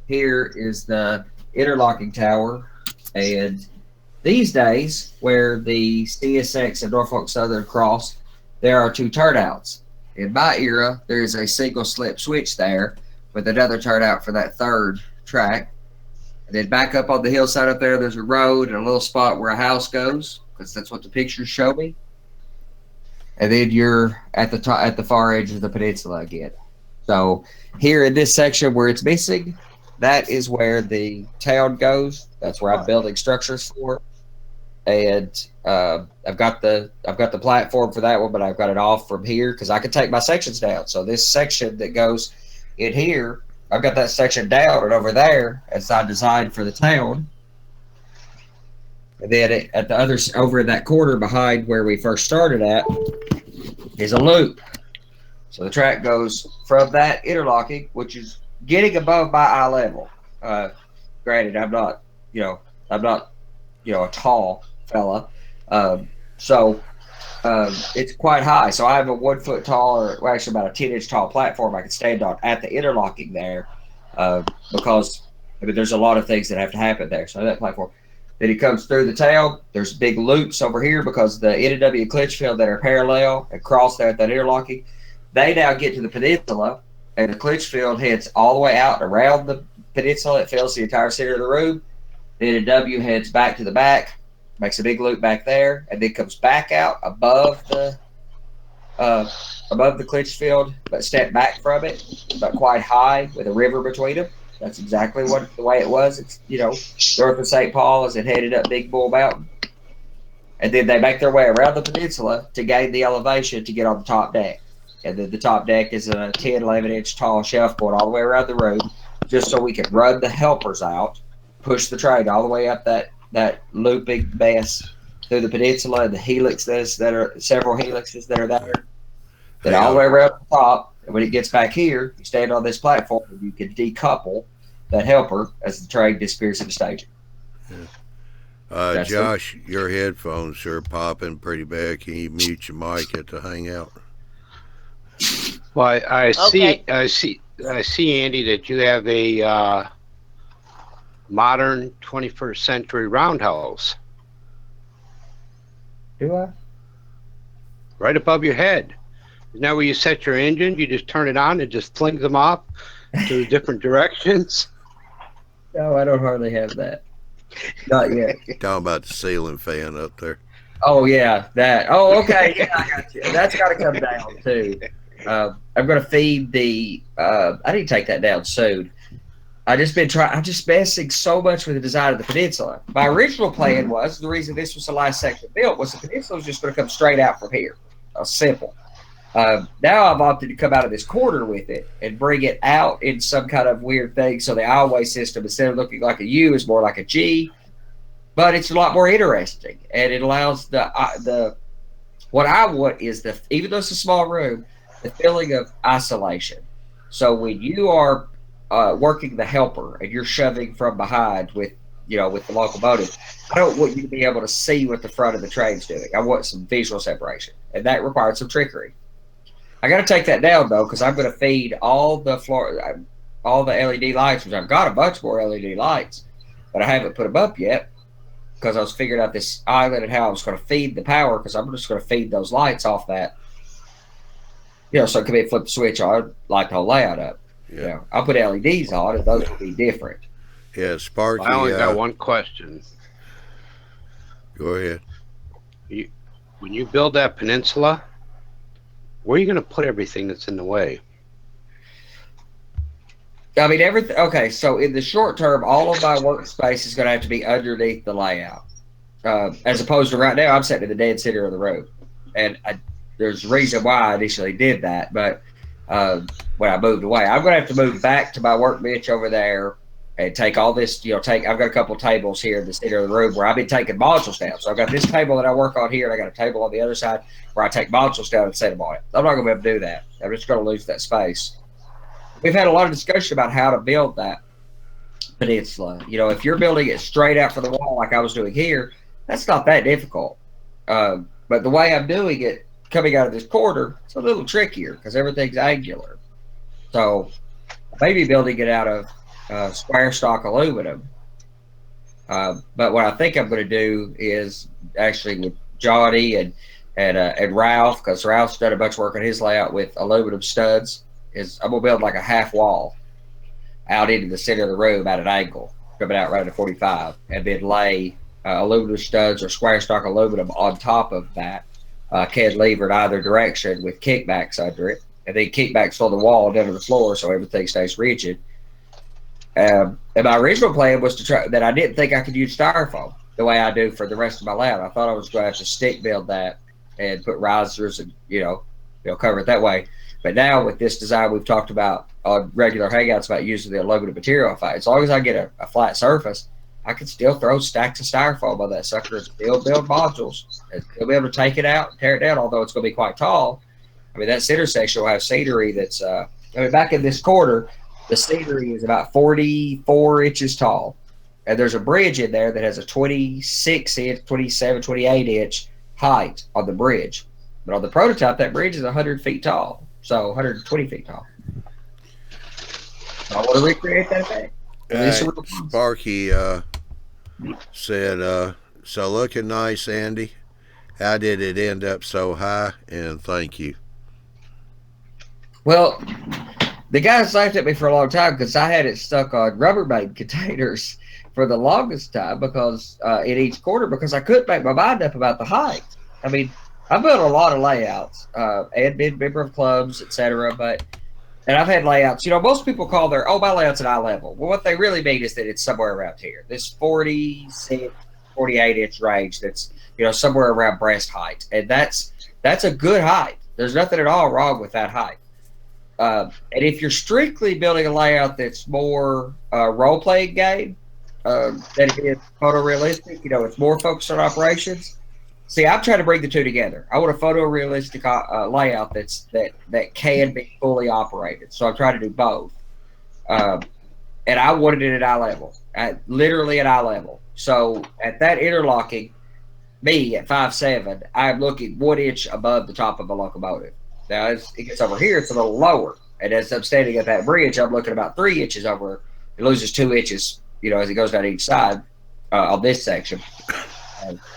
Here is the interlocking tower, and these days where the CSX and Norfolk Southern cross, there are 2 turnouts. In my era, there is a single slip switch there with another turnout for that third track. And then back up on the hillside up there, there's a road and a little spot where a house goes, because that's what the pictures show me. And then you're at the far edge of the peninsula again. So here in this section where it's missing, that is where the town goes. That's where I'm building structures for. And I've got the platform for that one, but I've got it off from here because I can take my sections down. So this section that goes in here, I've got that section down, and over there, as I designed for the town. And then at the other, over in that corner behind where we first started at, is a loop. So the track goes from that interlocking, which is getting above my eye level. Granted, I'm not a tall fella. So it's quite high. So I have a 1 foot tall, or actually about a 10-inch tall platform I can stand on at the interlocking there, because there's a lot of things that have to happen there. So that platform. Then it comes through the tail. There's big loops over here because the N&W clutch field that are parallel and cross there at that interlocking. They now get to the peninsula, and the clutch field heads all the way out around the peninsula. It fills the entire center of the room. The N&W heads back to the back, makes a big loop back there, and then comes back out above the clutch field, but step back from it, but quite high with a river between them. That's exactly the way it was. It's, north of St. Paul as it headed up Big Bull Mountain. And then they make their way around the peninsula to gain the elevation to get on the top deck. And then the top deck is a 10, 11-inch tall shelf board all the way around the room, just so we can run the helpers out, push the train all the way up that looping mess through the peninsula and the helixes that are several helixes that are there. Then all the way around the top. And when it gets back here, you stand on this platform and you can decouple that helper as the train disappears into staging. Yeah. Josh, your headphones are popping pretty bad. Can you mute your mic at the Hangout? Well, I see, Andy, that you have a modern 21st century roundhouse. Do I? Right above your head. Isn't that where you set your engine? You just turn it on and just flings them off to different directions? No, I don't hardly have that. Not yet. Talking about the ceiling fan up there. Oh, yeah, that. Oh, okay. Yeah, I got you. That's got to come down, too. I'm going to feed the I need to take that down soon. I'm just messing so much with the design of the peninsula. My original plan was, the reason this was the last section built, was the peninsula was just going to come straight out from here. Simple. Now I've opted to come out of this corner with it and bring it out in some kind of weird thing. So the aisleway system, instead of looking like a U, is more like a G. But it's a lot more interesting, and it allows what I want is even though it's a small room, the feeling of isolation. So when you are working the helper and you're shoving from behind with the locomotive, I don't want you to be able to see what the front of the train's doing. I want some visual separation, and that requires some trickery. I got to take that down though, because I'm going to feed all the LED lights, which I've got a bunch more LED lights, but I haven't put them up yet because I was figuring out this island and how I was going to feed the power, because I'm just going to feed those lights off that. So it could be flip the switch on, light the whole layout up. Yeah. I'll put LEDs on, and those will be different. Yeah, Sparky. I only got one question. Go ahead. When you build that peninsula, where are you going to put everything that's in the way? I mean, everything. Okay, so in the short term, all of my workspace is going to have to be underneath the layout, as opposed to right now, I'm sitting in the dead center of the road, and there's a reason why I initially did that, but when I moved away, I'm going to have to move back to my workbench over there and take all this. I've got a couple tables here in the center of the room where I've been taking modules down. So I've got this table that I work on here, and I got a table on the other side where I take modules down and set them on it. I'm not going to be able to do that. I'm just going to lose that space. We've had a lot of discussion about how to build that peninsula. If you're building it straight out from the wall like I was doing here, that's not that difficult. But the way I'm doing it, coming out of this corner, it's a little trickier because everything's angular. So maybe building it out of square stock aluminum. But what I think I'm going to do is actually with Johnny and Ralph, because Ralph's done a bunch of work on his layout with aluminum studs, is I'm going to build like a half wall out into the center of the room at an angle, coming out right at 45, and then lay aluminum studs or square stock aluminum on top of that, cantilever in either direction with kickbacks under it, and then kickbacks on the wall down to the floor so everything stays rigid. And my original plan was to try that. I didn't think I could use styrofoam the way I do for the rest of my layout. I thought I was going to have to stick build that and put risers and cover it that way. But now with this design we've talked about on regular hangouts about using the aluminum material, as long as I get a flat surface, I can still throw stacks of styrofoam on that sucker and still build modules and still be able to take it out and tear it down, although it's going to be quite tall. I mean, that center section will have scenery that's, back in this corner, the scenery is about 44 inches tall. And there's a bridge in there that has a 26-inch, 27, 28-inch height on the bridge. But on the prototype, that bridge is 100 feet tall. So 120 feet tall. So I want to recreate that effect. Sparky, said, so looking nice, Andy. How did it end up so high? And thank you. Well, the guys laughed at me for a long time because I had it stuck on Rubbermaid containers for the longest time because in each quarter because I couldn't make my mind up about the height. I mean, I built a lot of layouts and been a member of clubs, etc. And I've had layouts. You know, most people call my layout's at eye level. Well, what they really mean is that it's somewhere around here. This 46, 48 inch range that's, somewhere around breast height. And that's a good height. There's nothing at all wrong with that height. And if you're strictly building a layout that's more role-playing game than it is photorealistic, it's more focused on operations. See, I'm trying to bring the two together. I want a photorealistic layout that can be fully operated. So I'm trying to do both. And I wanted it at eye level, literally at eye level. So at that interlocking, me at 5'7", I'm looking 1 inch above the top of a locomotive. Now, as it gets over here, it's a little lower. And as I'm standing at that bridge, I'm looking about 3 inches over. It loses 2 inches, as it goes down each side on this section.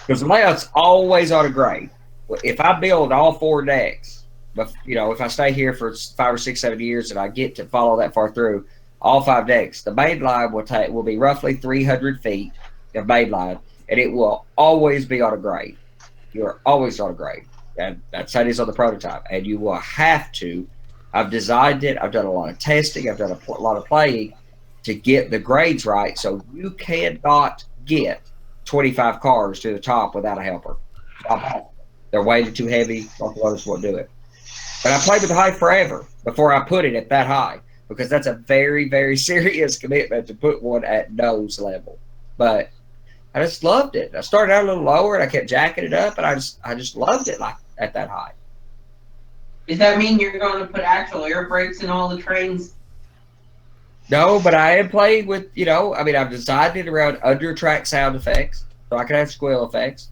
Because the layout's always on a grade. If I build all 4 decks, if I stay here for 5 or 6, 7 years and I get to follow that far through, all 5 decks, the main line will be roughly 300 feet of main line, and it will always be on a grade. You're always on a grade. And that's how it is on the prototype. And you will have to. I've designed it. I've done a lot of testing. I've done a lot of playing to get the grades right. So you cannot get 25 cars to the top without a helper. They're weighted too heavy. Locomotives won't do it. But I played with the height forever before I put it at that high because that's a very, very serious commitment to put one at nose level. But I just loved it. I started out a little lower and I kept jacking it up, and I just loved it like at that height. Does that mean you're going to put actual air brakes in all the trains? No, but I am playing with, I've designed it around under track sound effects, so I can have squeal effects.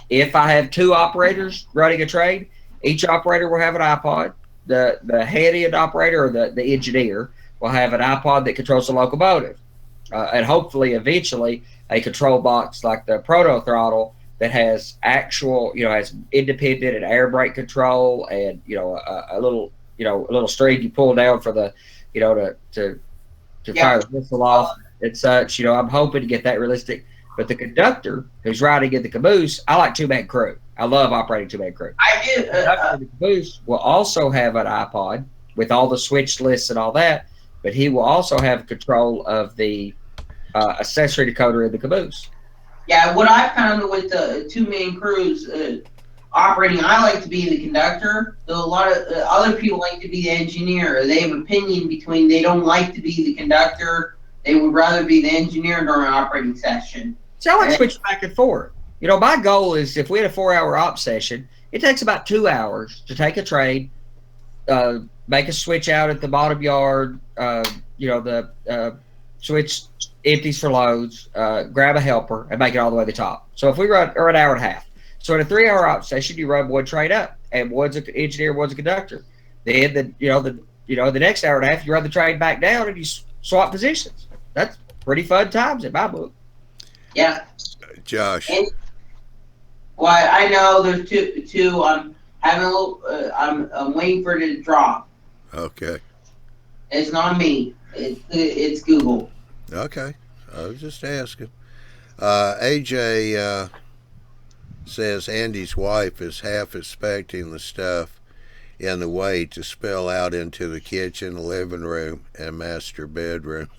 If I have 2 operators running a train, each operator will have an iPod. The head-end operator or the engineer will have an iPod that controls the locomotive. And hopefully, eventually, a control box like the proto throttle that has actual, has independent and air brake control, and a little string you pull down for the, to fire the whistle off and such. I'm hoping to get that realistic. But the conductor who's riding in the caboose, I like 2-man crew. I love operating 2-man crew. I do. The caboose will also have an iPod with all the switch lists and all that, but he will also have control of the accessory decoder in the caboose. Yeah, what I found with the 2-man crews operating, I like to be the conductor. Though a lot of other people like to be the engineer. They have opinion between they don't like to be the conductor. They would rather be the engineer during an operating session. So I like to switch back and forth. My goal is if we had a 4-hour op session, it takes about 2 hours to take a train, make a switch out at the bottom yard, the switch empties for loads, grab a helper, and make it all the way to the top. So if we run an hour and a half. So in a 3-hour op session, you run 1 train up, and one's an engineer, one's a conductor. Then the next hour and a half, you run the train back down and you swap positions. That's pretty fun times in my book. Yeah. Josh. Well, I know there's two. I'm having a little. I'm waiting for it to drop. Okay. It's not me. It's Google. Okay. I was just asking. AJ says Andy's wife is half expecting the stuff in the way to spill out into the kitchen, living room, and master bedroom.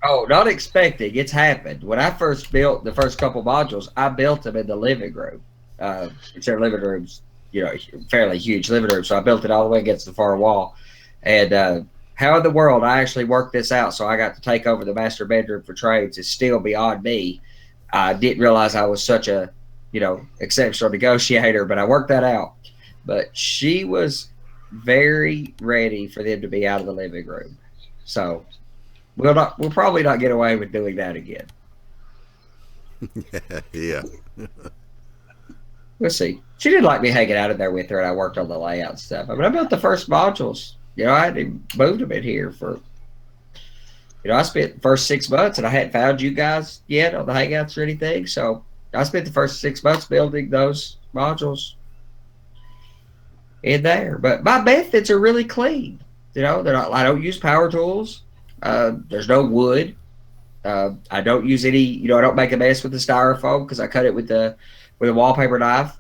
Oh, not expecting. It's happened. When I first built the first couple modules, I built them in the living room. Their living room's, fairly huge living room. So I built it all the way against the far wall. And how in the world I actually worked this out so I got to take over the master bedroom for trades is still beyond me. I didn't realize I was such a, exceptional negotiator, but I worked that out. But she was very ready for them to be out of the living room. So we'll probably not get away with doing that again. Yeah. We'll see. She didn't like me hanging out in there with her, and I worked on the layout stuff. I built the first modules. I hadn't moved them in here for, I spent the first 6 months, and I hadn't found you guys yet on the Hangouts or anything. So I spent the first 6 months building those modules in there. But my methods are really clean. They're not. I don't use power tools. There's no wood. I don't use any. I don't make a mess with the styrofoam because I cut it with a wallpaper knife.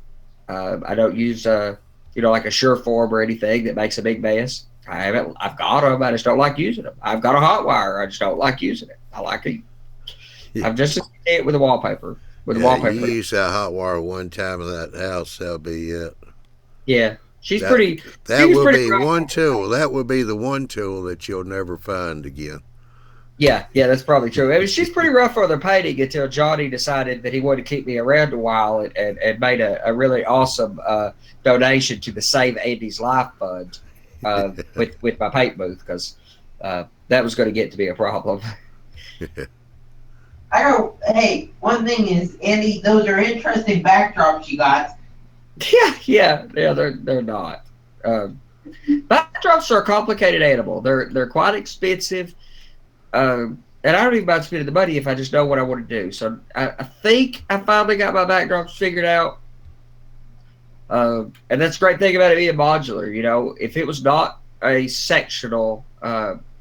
I don't use like a Sureform or anything that makes a big mess. I've got them. I just don't like using them. I've got a hot wire. I just don't like using it. I like it. I'm just it with the wallpaper. You use that hot wire one time in that house, that'll be it. Yeah, she's pretty. That will be one tool. That will be the one tool that you'll never find again. Yeah, that's probably true. I mean, she's pretty rough for the painting until Johnny decided that he wanted to keep me around a while and made a really awesome donation to the Save Andy's Life Fund with my paint booth, because that was going to get to be a problem. Hey, one thing is, Andy, those are interesting backdrops you got. Yeah, they're not. Backdrops are a complicated animal. They're quite expensive. And I don't even mind spending the money if I just know what I want to do. So I think I finally got my backdrops figured out. And that's the great thing about it being modular. If it was not a sectional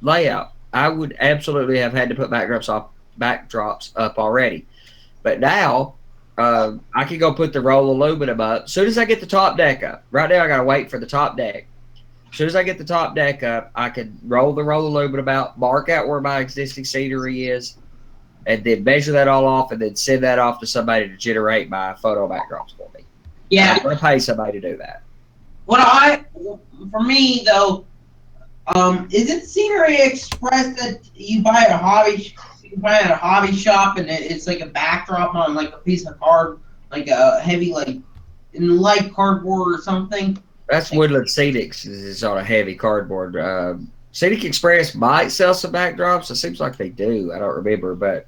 layout, I would absolutely have had to put backdrops up already. But now I can go put the roll aluminum up as soon as I get the top deck up. Right now I got to wait for the top deck. As soon as I get the top deck up, I can roll aluminum out, mark out where my existing scenery is, and then measure that all off, and then send that off to somebody to generate my photo backdrops for me. Yeah, I'm going to pay somebody to do that. For me though, is it Scenery Express that you buy at a hobby shop, and it's like a backdrop on like a piece of card, like a heavy in light cardboard or something? That's Woodland Scenics is on a heavy cardboard. Scenic Express might sell some backdrops. It seems like they do. I don't remember, but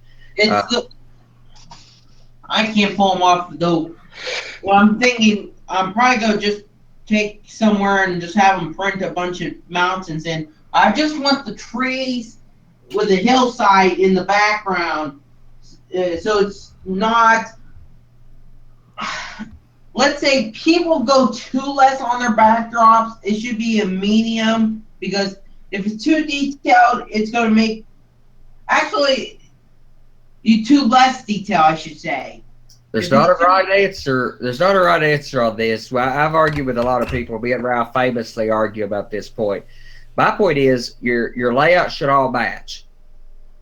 I can't pull them off though. Well, I'm thinking I'm probably gonna just take somewhere and just have them print a bunch of mountains in. I just want the trees with a hillside in the background, so it's not. Let's say people go too less on their backdrops. It should be a medium, because if it's too detailed, it's going to make you too less detail, I should say. There's not a right answer. There's not a right answer on this. Well, I've argued with a lot of people. Me and Ralph famously argue about this point. My point is your layout should all match.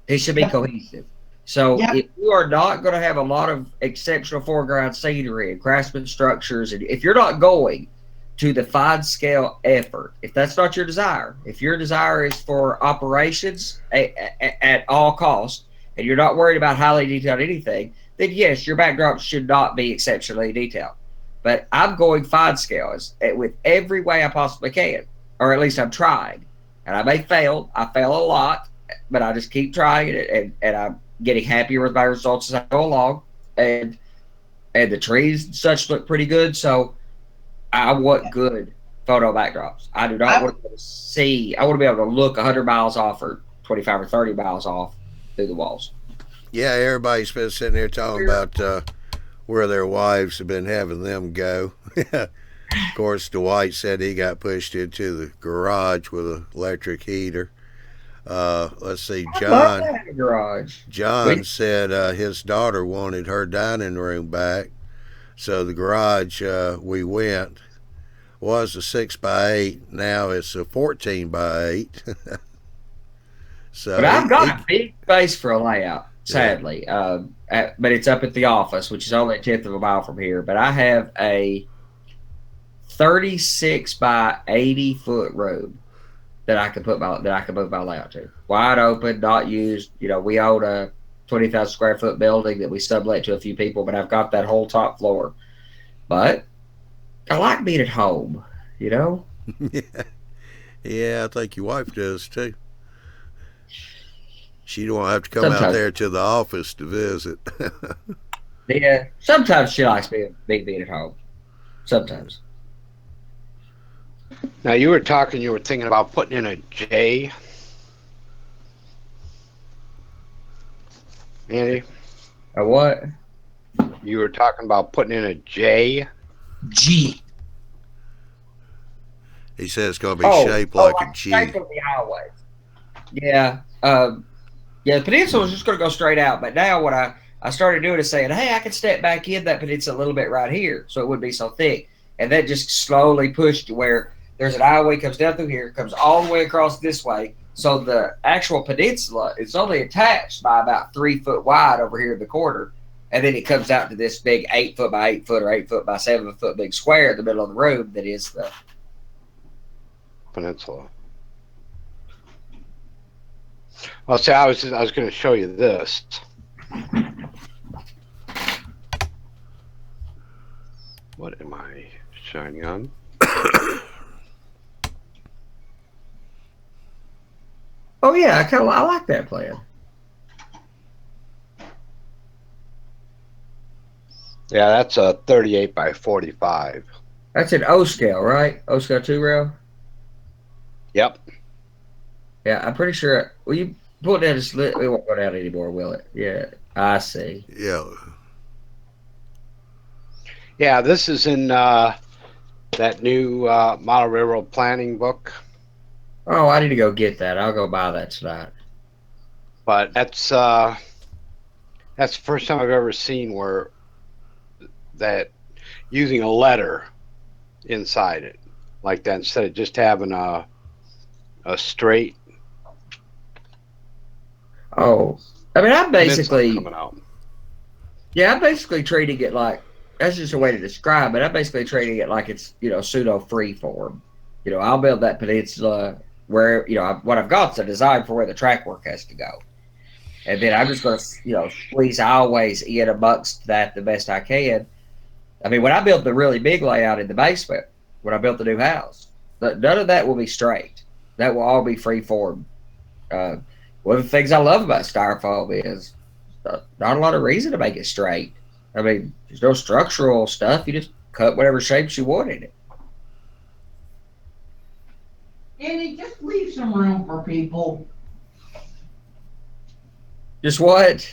It should be cohesive. So if you are not going to have a lot of exceptional foreground scenery and craftsman structures, and if you're not going to the fine scale effort, if that's not your desire, if your desire is for operations at all costs, and you're not worried about highly detailed anything, then yes, your backdrop should not be exceptionally detailed. But I'm going fine scale with every way I possibly can, or at least I'm trying. And I may fail. I fail a lot, but I just keep trying it, and I'm getting happier with my results as I go along, and the trees and such look pretty good. So I want good photo backdrops. I do not want to see. I want to be able to look 100 miles off or 25 or 30 miles off through the walls. Yeah, everybody's been sitting there talking about where their wives have been having them go. Of course, Dwight said he got pushed into the garage with an electric heater. Let's see, John said his daughter wanted her dining room back, so the garage we went was a 6x8. Now it's a 14x8. So, but I've got a big space for a layout, sadly. But it's up at the office, which is only a 1/10 of a mile from here. But I have a 36 by 80 foot room that I can move my layout to. Wide open, not used. We own a 20,000 square foot building that we sublet to a few people, but I've got that whole top floor. But I like being at home, Yeah, I think your wife does too. She don't have to come out there to the office to visit. Yeah, sometimes she likes being at home. Sometimes. Now you were thinking about putting in a J. Andy, A what? you were talking about putting in a J. G. He said it's going to be shaped like a G. Shape of the aisleways. Yeah. Yeah, the peninsula was just going to go straight out, but now what I started doing is saying, hey, I can step back in that peninsula a little bit right here, so it wouldn't be so thick. And that just slowly pushed to where there's an aisleway comes down through here, comes all the way across this way. So the actual peninsula is only attached by about 3 foot wide over here in the corner. And then it comes out to this big 8 foot by 8 foot or 8 foot by 7 foot big square in the middle of the room that is the peninsula. Well, see, I was going to show you this. What am I shining on? Oh yeah, I like that plan. Yeah, that's a 38 by 45. That's an O scale, right? O scale 2 rail. Yep. Yeah, I'm pretty sure. Will you pull it down just it won't go down anymore, will it? Yeah, I see. Yeah. Yeah, this is in that new model railroad planning book. Oh, I need to go get that. I'll go buy that tonight. But that's the first time I've ever seen where that using a letter inside it like that instead of just having a straight. Oh, I mean, I'm basically coming out. Yeah, I'm basically treating it like that's just a way to describe it. I'm basically treating it like it's pseudo free form. I'll build that peninsula where what I've got is a design for where the track work has to go, and then I'm just going to squeeze always in amongst that the best I can. I mean, when I built the really big layout in the basement, when I built the new house, none of that will be straight. That will all be free form. One of the things I love about styrofoam is not a lot of reason to make it straight. I mean, there's no structural stuff. You just cut whatever shapes you want in it. Andy, just leave some room for people. Just what?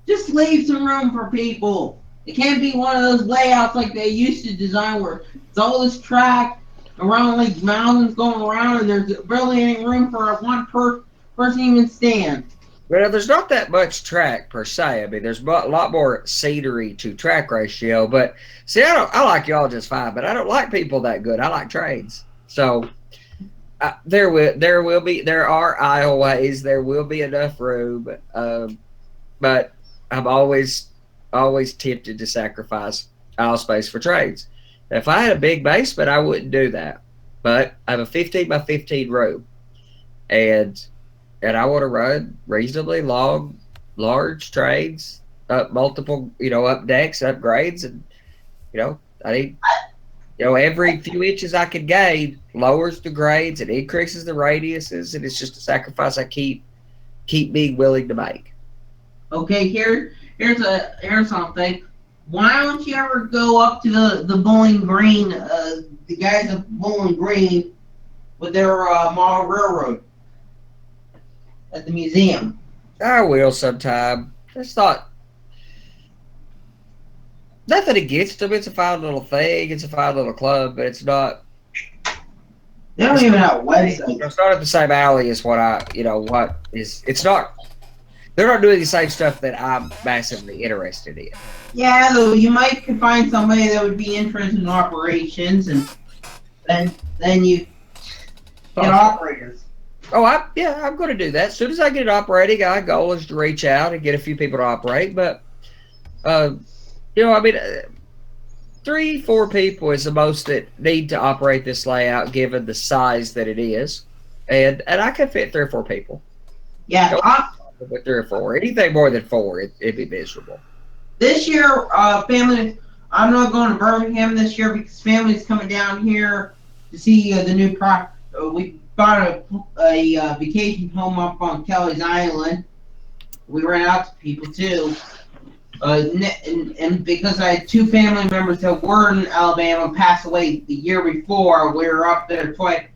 Just leave some room for people. It can't be one of those layouts like they used to design where it's all this track around like mountains going around and there's barely any room for one person even stand. Well, there's not that much track per se. I mean, there's a lot more scenery to track ratio. But see, I like y'all just fine, but I don't like people that good. I like trains. So there are aisleways. There will be enough room. But I'm always tempted to sacrifice aisle space for trains. If I had a big basement, I wouldn't do that. But I have a 15 by 15 room, and I want to run reasonably large trains up multiple, up decks, upgrades, and I need, every few inches I can gain lowers the grades and increases the radiuses, and it's just a sacrifice I keep being willing to make. Okay, here's something. Why don't you ever go up to the Bowling Green, the guys at Bowling Green with their model railroad at the museum? I will sometime. It's not nothing against them. It's a fine little thing. It's a fine little club, but it's not. They don't even have a website. It's not at the same alley as it's not. They're not doing the same stuff that I'm massively interested in. Yeah, though you might find somebody that would be interested in operations, and then you get operators. Oh, I'm going to do that. As soon as I get it operating, my goal is to reach out and get a few people to operate. But, 3-4 people is the most that need to operate this layout, given the size that it is, and I could fit 3 or 4 people. Yeah, with 3 or 4. Anything more than 4, it'd be miserable. This year, family. I'm not going to Birmingham this year because family's coming down here to see the new product. We bought a vacation home up on Kelly's Island. We ran out to people too. And because I had 2 family members that were in Alabama pass away the year before, we were up there twice.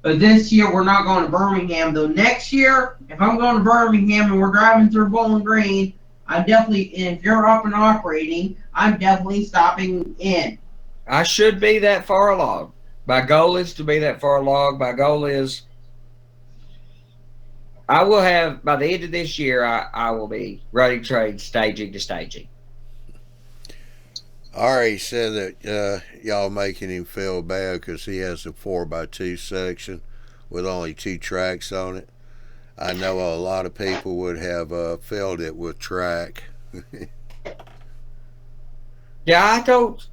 But this year we're not going to Birmingham. Though next year, if I'm going to Birmingham and we're driving through Bowling Green, I'm definitely, if you're up and operating, I'm definitely stopping in. I should be that far along. My goal is to be that far along. My goal is I will have, by the end of this year, I will be running trains staging to staging. Ari said that y'all making him feel bad because he has a 4x2 section with only 2 tracks on it. I know a lot of people would have filled it with track. Yeah, I don't.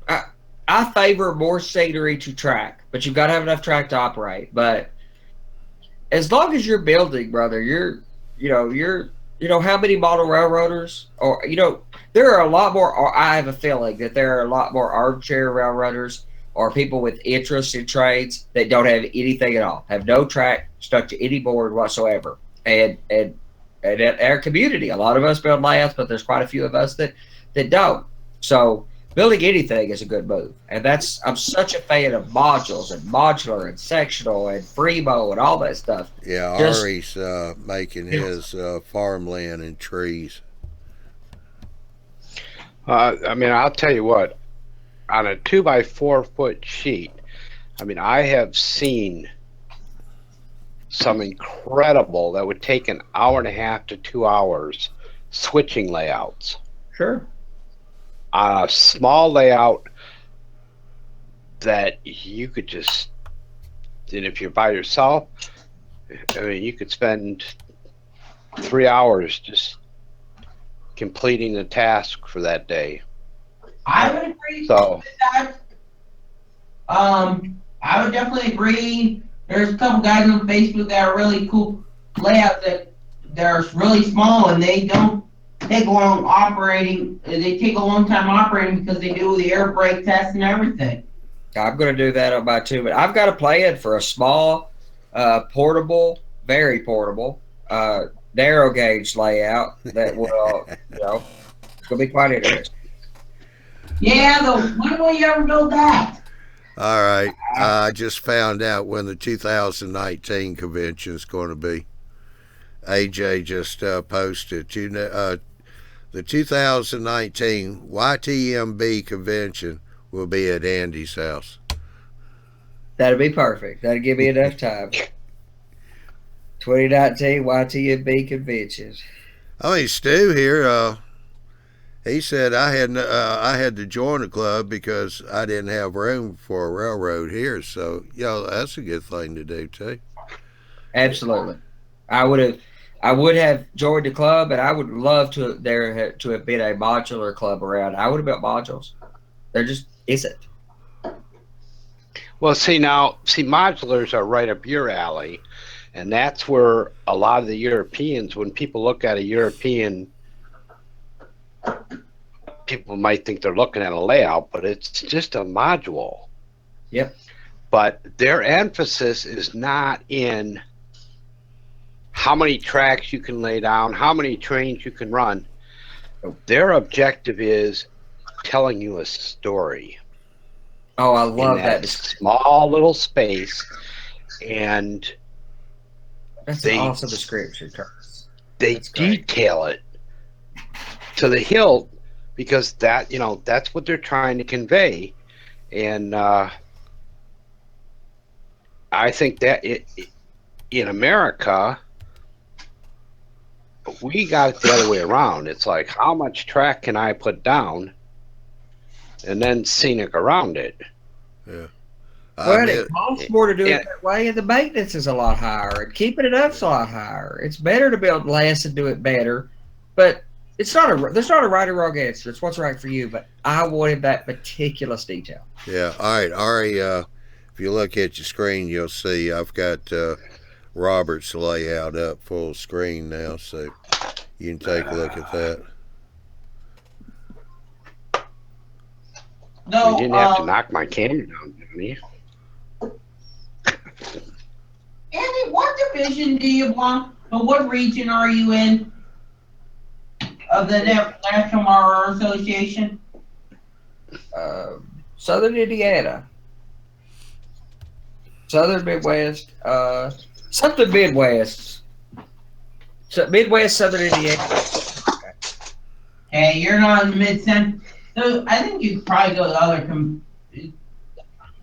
I favor more scenery to track, but you've got to have enough track to operate. But as long as you're building, brother, how many model railroaders, or there are a lot more. Or I have a feeling that there are a lot more armchair railroaders or people with interest in trades that don't have anything at all, have no track stuck to any board whatsoever. And at our community, a lot of us build layouts, but there's quite a few of us that don't. So building anything is a good move. And I'm such a fan of modules and modular and sectional and Fremo and all that stuff. Yeah, Ari's making his farmland and trees. I mean, I'll tell you what, on a 2x4 foot sheet, I mean, I have seen some incredible that would take an hour and a half to 2 hours switching layouts. Sure. On a small layout that you could just, and if you're by yourself, I mean, you could spend 3 hours just completing the task for that day. I would agree with that. I would definitely agree. There's a couple guys on Facebook that are really cool layouts that they're really small and they don't take long operating. They take a long time operating because they do the air brake test and everything. I'm going to do that on my too, but I've got a plan for a small, portable, very portable, narrow gauge layout that will, it's going to be quite interesting. Yeah, when will you ever build that? All right. I just found out when the 2019 convention is going to be. AJ just posted the 2019 YTMB convention will be at Andy's house. That'd be perfect. That'd give me enough time. 2019 YTMB convention. I mean, Stu here, he said I had to join the club because I didn't have room for a railroad here. So, that's a good thing to do too. Absolutely. I would have joined the club, and I would love to have been a modular club around. I would have built modules. There just isn't. Well, see, modulars are right up your alley, and that's where a lot of the Europeans, when people look at a European, people might think they're looking at a layout, but it's just a module. Yep. But their emphasis is not in how many tracks you can lay down, how many trains you can run. Their objective is telling you a story. Oh, I love in that. Small little space, and that's an awesome description, Curtis. They detail it to the hilt because that's what they're trying to convey, and I think that in America, we got it the other way around. It's like, how much track can I put down, and then scenic around it. Yeah. Well, it costs more to do it that way, and the maintenance is a lot higher, and keeping it up's a lot higher. It's better to build less and do it better, but there's not a right or wrong answer. It's what's right for you, but I wanted that meticulous detail. Yeah. All right, Ari, if you look at your screen, you'll see I've got Robert's layout up full screen now, so you can take a look at that. No, you didn't have to knock my camera down, did you? Andy, what division do you want, or what region are you in of the National Railroad Association? Southern Indiana. Southern Midwest. Something Midwest. So Midwest, Southern Indiana. Hey, you're not in the mid-cent. So I think you could probably go to other. I don't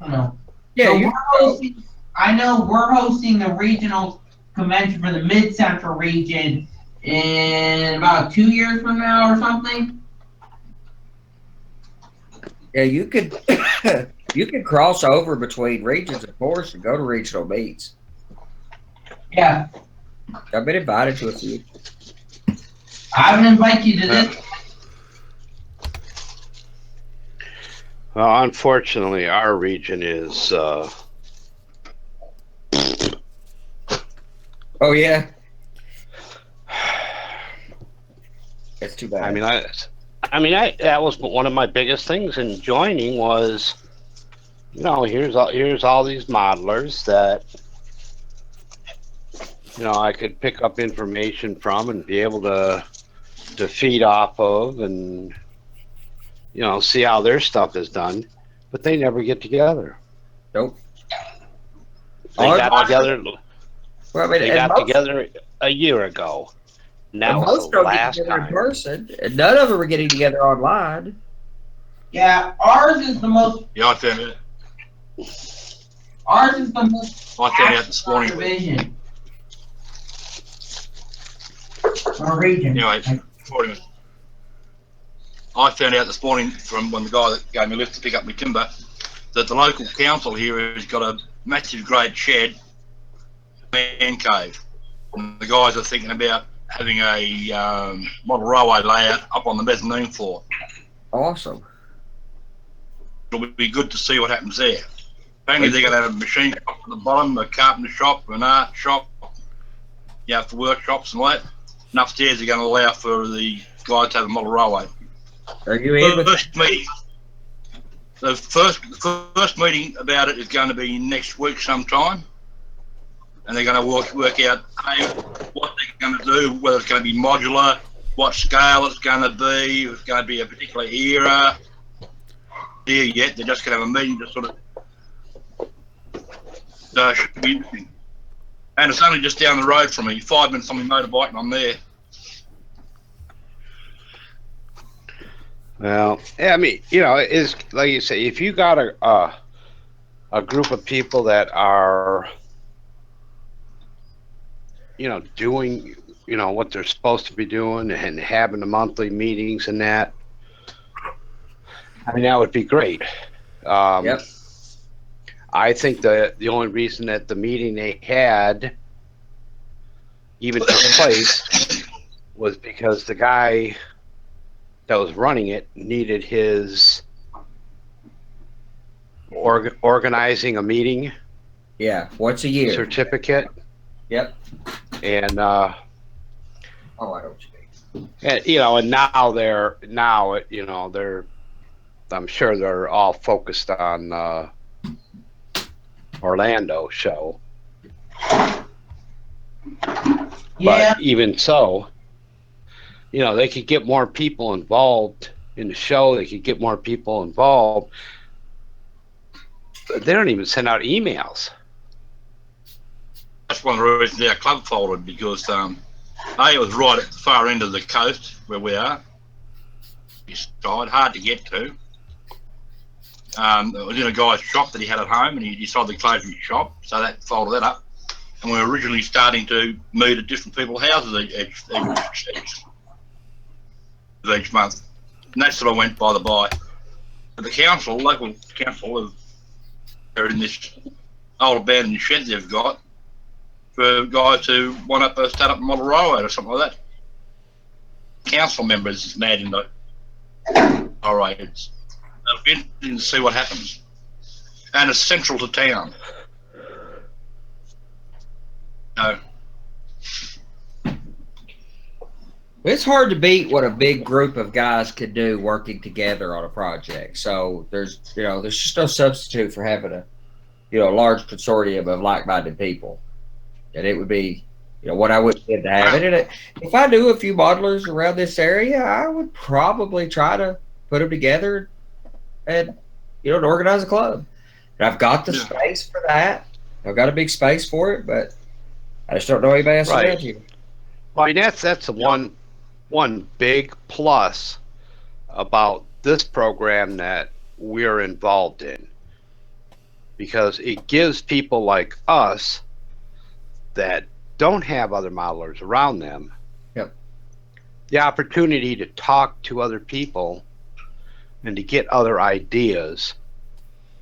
know. Yeah, So you. I know we're hosting the regional convention for the mid-central region in about 2 years from now or something. Yeah, you could. You could cross over between regions, of course, and go to regional meets. Yeah, I've been invited to a few. I would invite you to this. Well, unfortunately, our region is Oh yeah, that's too bad. I mean, that was one of my biggest things in joining was, here's all these modelers that, I could pick up information from and be able to feed off of and, see how their stuff is done, but they never get together. Nope. They got together. Well, I mean, They got together a year ago. Now most don't get together in person, and none of them are getting together online. Yeah, ours is the most. Yeah, I found it. Ours is the most. I found out this morning. Division. Or region. Anyway, I found out this morning from the guy that gave me a lift to pick up my timber that the local council here has got a massive great shed, man cave. And the guys are thinking about having a model railway layout up on the mezzanine floor. Awesome. It'll be good to see what happens there. Apparently they're going to have a machine shop at the bottom, a carpenter shop, an art shop, for workshops and all that. And upstairs they're going to allow for the guys to have a model railway. Are you in with the first meeting about it is going to be next week sometime, and they're going to work out what they're going to do, whether it's going to be modular, what scale it's going to be, if it's going to be a particular era. There yet, they're just going to have a meeting to sort of. Should be interesting. And it's only just down the road from me, 5 minutes on my motorbike, and I'm there. Well, yeah, I mean, it's like you say, if you got a group of people that are, doing, what they're supposed to be doing and having the monthly meetings and that, I mean, that would be great. Yep. I think the only reason that the meeting they had even took place was because the guy that was running it needed his organizing a meeting. Yeah, once a year. Certificate. Yep. And I know what you mean. and now they're I'm sure they're all focused on Orlando show. Yeah. But even so, they could get more people involved in the show. They could get more people involved. But they don't even send out emails. That's one of the reasons our club folded, because it was right at the far end of the coast where we are. It's hard to get to. It was in a guy's shop that he had at home, and he decided to close his shop, so that folded that up. And we were originally starting to meet at different people's houses each month, and that sort of went by the by. But the local council, they're in this old abandoned shed they've got for guys who want to start up a model railroad or something like that. Council members is mad in the railroads. It'll be interesting to see what happens. And it's central to town. No. It's hard to beat what a big group of guys could do working together on a project. So there's just no substitute for having a large consortium of like-minded people. And it would be, what I would get to have it. And if I knew a few modelers around this area, I would probably try to put them together and, to organize a club. And I've got the space for that. I've got a big space for it, but I just don't know anybody else around here. Well, I mean, that's the one one big plus about this program that we're involved in, because it gives people like us that don't have other modelers around them the opportunity to talk to other people and to get other ideas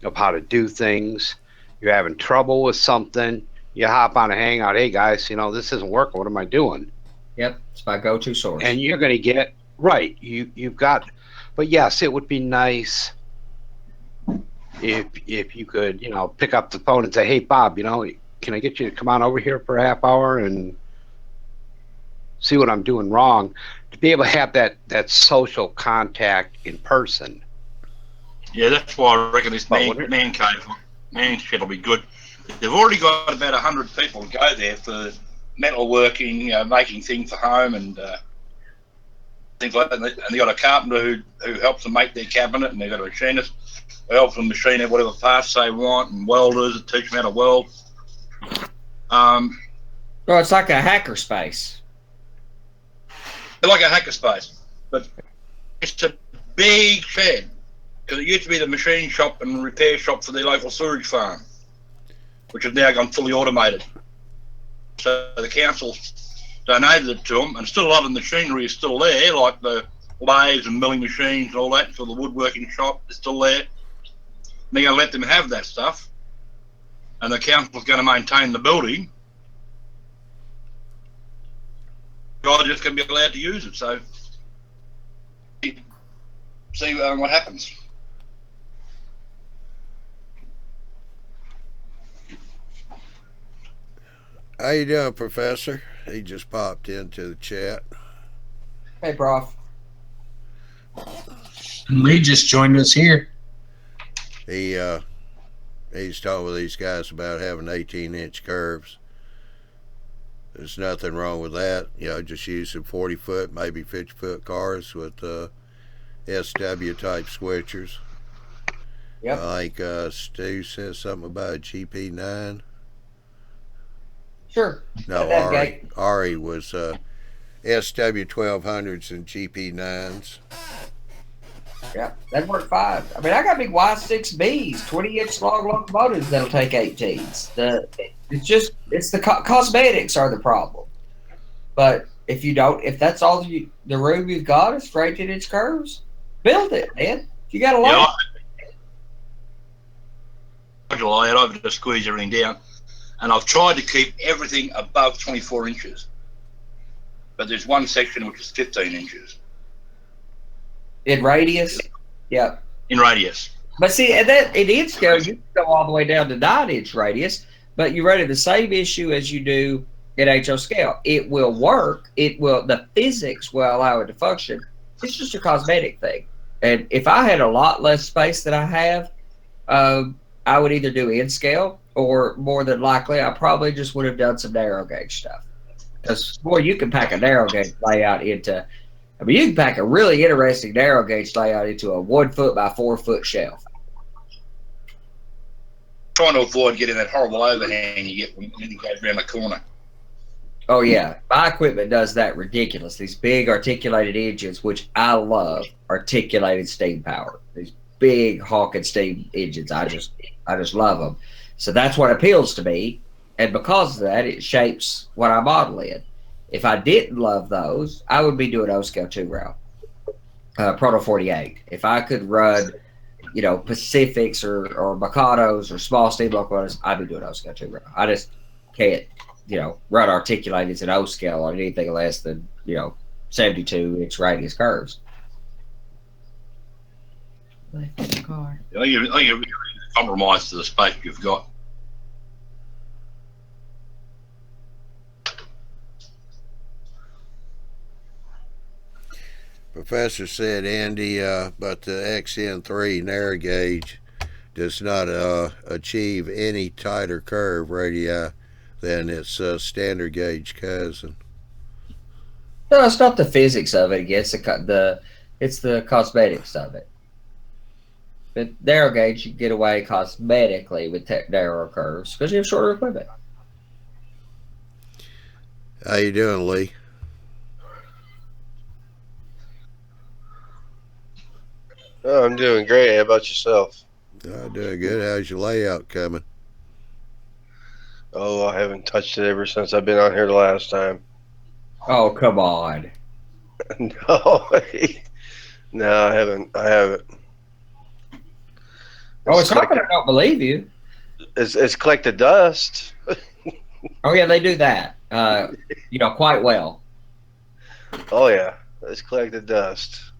of how to do things. You're having trouble with something, you hop on a hangout. Hey guys, this isn't working. What am I doing? Yep, it's my go-to source. And you're going to get right. You've got, but yes, it would be nice if you could, pick up the phone and say, hey Bob, can I get you to come on over here for a half hour and see what I'm doing wrong? To be able to have that social contact in person. Yeah, that's why I reckon this man shed will be good. They've already got about 100 people go there for metalworking, making things for home and things like that. And they got a carpenter who helps them make their cabinet, and they've got a machinist who helps them machine out whatever parts they want, and welders that teach them how to weld. Well, it's like a hacker space. Like a hacker space, but it's a big shed, because it used to be the machine shop and repair shop for the local sewage farm, which has now gone fully automated. So the council donated it to them, and still a lot of the machinery is still there, like the lathes and milling machines and all that for the woodworking shop is still there. And they're going to let them have that stuff, and the council's going to maintain the building. Guys just going to be allowed to use it, so see what happens. How you doing, Professor? He just popped into the chat. Hey, Prof. Lee just joined us here. He's talking with these guys about having 18-inch curves. There's nothing wrong with that. Just using 40-foot, maybe 50-foot cars with SW type switchers. Yep. I think Stu said something about a GP9. Sure. No, Ari was SW1200s and GP9s. Yeah, that'd work fine. I mean, I got big Y6Bs, 20-inch long locomotives that'll take 18s. It's the cosmetics are the problem. But if that's all the room you've got is for 18-inch curves, build it, man. You got a lot. I've just squeezed everything down, and I've tried to keep everything above 24 inches. But there's one section which is 15 inches. In radius? Yeah. In radius. But see, in inch scale, you can go all the way down to 9-inch radius, but you run into the same issue as you do in HO scale. It will work. The physics will allow it to function. It's just a cosmetic thing. And if I had a lot less space than I have, I would either do in scale, or more than likely, I probably just would have done some narrow gauge stuff. Because, boy, you can pack a narrow gauge layout into... you can pack a really interesting narrow gauge layout into a 1-foot by 4-foot shelf. Trying to avoid getting that horrible overhang you get when you go around the corner. Oh, yeah. My equipment does that ridiculous. These big articulated engines, which I love, articulated steam power. These big honking steam engines. I just love them. So that's what appeals to me. And because of that, it shapes what I model in. If I didn't love those, I would be doing O-scale 2 route, Proto 48. If I could run, Pacifics or Mikados or small steam locomotives, I'd be doing O-scale 2 route. I just can't, run articulated in O-scale on anything less than, 72-inch radius curves. I think you compromise to the space you've got. Professor said, Andy, but the XN3 narrow gauge does not achieve any tighter curve radii than its standard gauge cousin. No, it's not the physics of it. It's the cosmetics of it. But narrow gauge, you get away cosmetically with narrower curves because you have shorter equipment. How you doing, Lee? Oh, I'm doing great. How about yourself? Doing good. How's your layout coming? Oh, I haven't touched it ever since I've been on here the last time. Oh, come on. No, no, I haven't. I haven't. Oh, it's not that I don't believe you. It's collected dust. Oh, yeah, they do that. Quite well. Oh yeah, it's collected dust.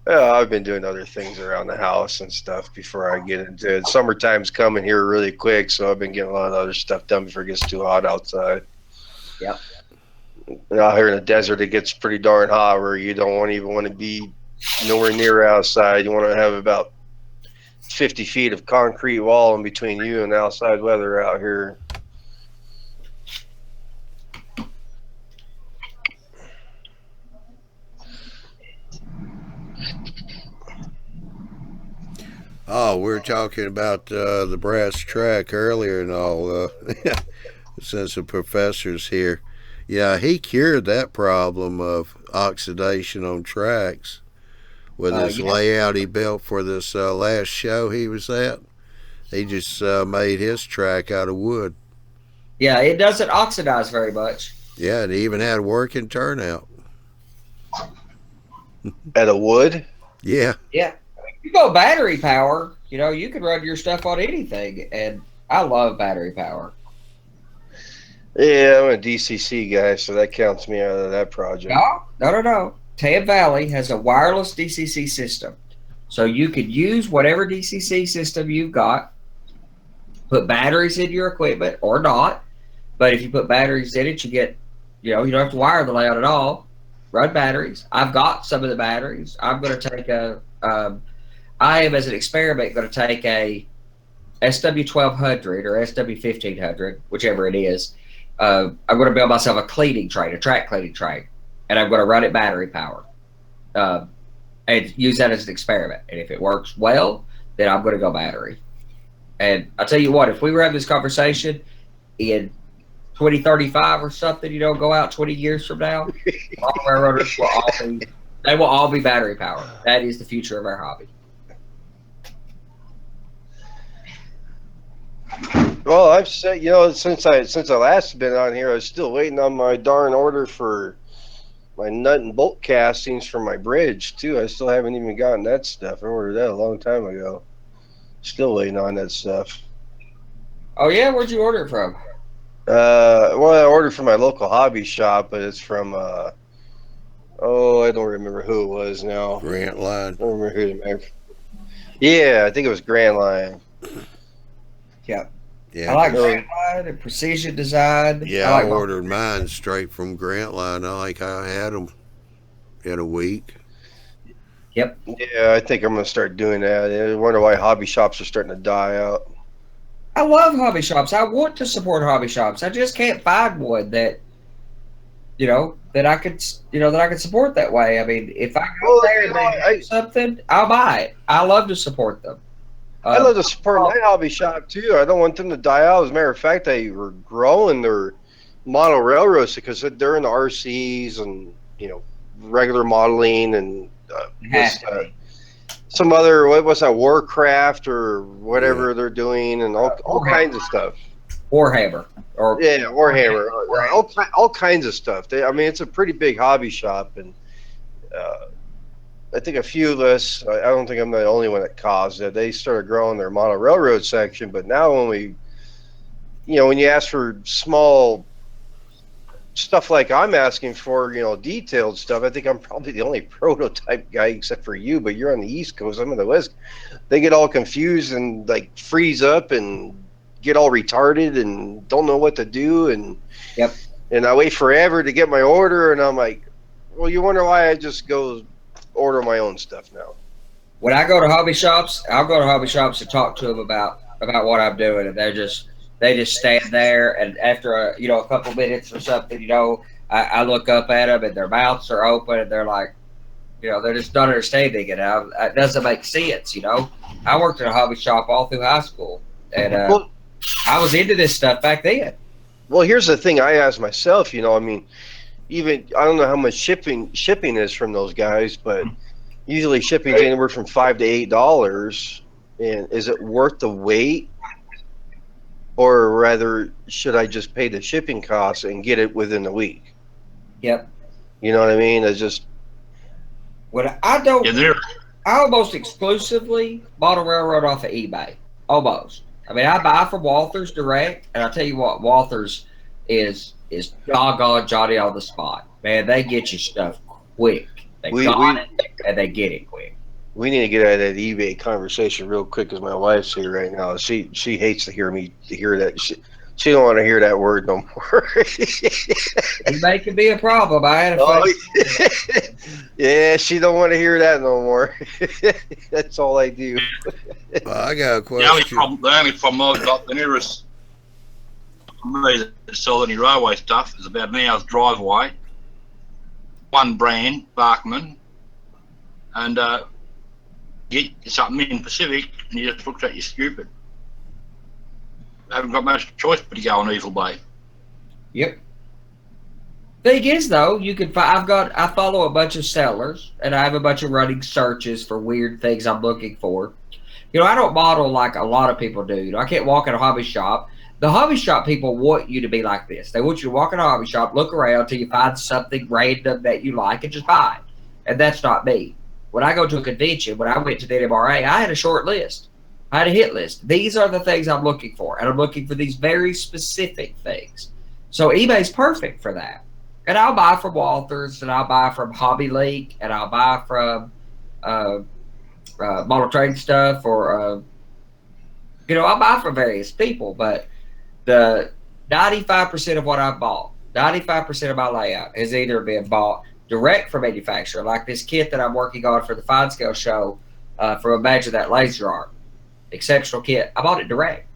Yeah, I've been doing other things around the house and stuff before I get into it. Summertime's coming here really quick, so I've been getting a lot of other stuff done before it gets too hot outside. Yep. And out here in the desert, it gets pretty darn hot where you don't even want to be nowhere near outside. You want to have about 50 feet of concrete wall in between you and outside weather out here. Oh, we were talking about the brass track earlier and all. Since the professor's here, yeah, he cured that problem of oxidation on tracks with his layout he built for this last show he was at. He just made his track out of wood. Yeah, it doesn't oxidize very much. Yeah, and he even had a working turnout. Out of wood? Yeah. Yeah. You go battery power, you can run your stuff on anything, and I love battery power. Yeah, I'm a DCC guy, so that counts me out of that project. No. Tam Valley has a wireless DCC system. So you could use whatever DCC system you've got, put batteries in your equipment or not. But if you put batteries in it, you get, you don't have to wire the layout at all. Run batteries. I've got some of the batteries. I'm going to take I am, as an experiment, going to take a SW1200 or SW1500, whichever it is. I'm going to build myself a cleaning train, a track cleaning train, and I'm going to run it battery power and use that as an experiment. And if it works well, then I'm going to go battery. And I'll tell you what, if we were having this conversation in 2035 or something, go out 20 years from now, all railroaders will all be battery powered. That is the future of our hobby. Well, I've said, since I last been on here, I was still waiting on my darn order for my nut and bolt castings for my bridge too. I still haven't even gotten that stuff. I ordered that a long time ago. Still waiting on that stuff. Oh yeah, where'd you order it from? Well, I ordered from my local hobby shop, but it's from I don't remember who it was now. Grant Line. I don't remember who it was. Yeah, I think it was Grand Line. Yeah. Yeah, I like Grant Line and Precision Design. Yeah, I ordered mine straight from Grant Line. I had them in a week. Yep. Yeah, I think I'm going to start doing that. I wonder why hobby shops are starting to die out. I love hobby shops. I want to support hobby shops. I just can't find one that, that I could support that way. I mean, if I go there and they do something, I'll buy it. I love to support them. I love to support my hobby shop too. I don't want them to die out. As a matter of fact, they were growing their model railroads because they're in the RCs and regular modeling and some other, what was that, Warcraft or whatever they're doing, and all kinds of stuff. Warhammer. Warhammer. All kinds of stuff. It's a pretty big hobby shop, and I think a few of us, I don't think I'm the only one that caused it. They started growing their model railroad section, but now when when you ask for small stuff like I'm asking for, detailed stuff, I think I'm probably the only prototype guy except for you, but you're on the East Coast, I'm on the West. They get all confused and like freeze up and get all retarded and don't know what to do. And I wait forever to get my order, and I'm like, well, you wonder why I just go order my own stuff now. When I go to hobby shops, I'll go to hobby shops to talk to them about what I'm doing, and they just stand there, and after a couple minutes or something, I look up at them and their mouths are open and they're like, they're just not understanding it. It doesn't make sense. I worked at a hobby shop all through high school, and I was into this stuff back then. Well, here's the thing I asked myself, even I don't know how much shipping is from those guys, but usually shipping's anywhere from $5 to $8. And is it worth the wait? Or rather, should I just pay the shipping costs and get it within a week? Yep. You know what I mean? It's just What I don't, Yeah, I almost exclusively bought a railroad off of eBay. Almost. I mean, I buy from Walther's direct, and I'll tell you what, Walther's is doggone Johnny on the spot. Man, they get you stuff quick. They got it, and they get it quick. we need to get out of that eBay conversation real quick because my wife's here right now. She hates to hear that. She don't want to hear that word no more. eBay can be a problem. I had a yeah, she don't want to hear that no more. That's all I do. I got a the question. only problem I've got, the nearest me that sells any railway stuff is about an hour's drive away. One brand, Barkman, and get something in Pacific, and you just look at you stupid. I haven't got much choice but to go on Evil Bay. Yep. Thing is, though, you can find. I follow a bunch of sellers, and I have a bunch of running searches for weird things I'm looking for. You know, I don't model like a lot of people do. You know, I can't walk in a hobby shop. The hobby shop people want you to be like this. They want you to walk in a hobby shop, look around till you find something random that you like, and just buy it. And that's not me. When I go to a convention, when I went to the NMRA, I had a short list. I had a hit list. These are the things I'm looking for, and I'm looking for these very specific things. So eBay's perfect for that. And I'll buy from Walther's, and I'll buy from Hobby League, and I'll buy from model train stuff, or I'll buy from various people. But the 95% of what I've bought, 95% of my layout has either been bought direct from manufacturer, like this kit that I'm working on for the Fine Scale show from Imagine That Laser Art. Exceptional kit. I bought it direct.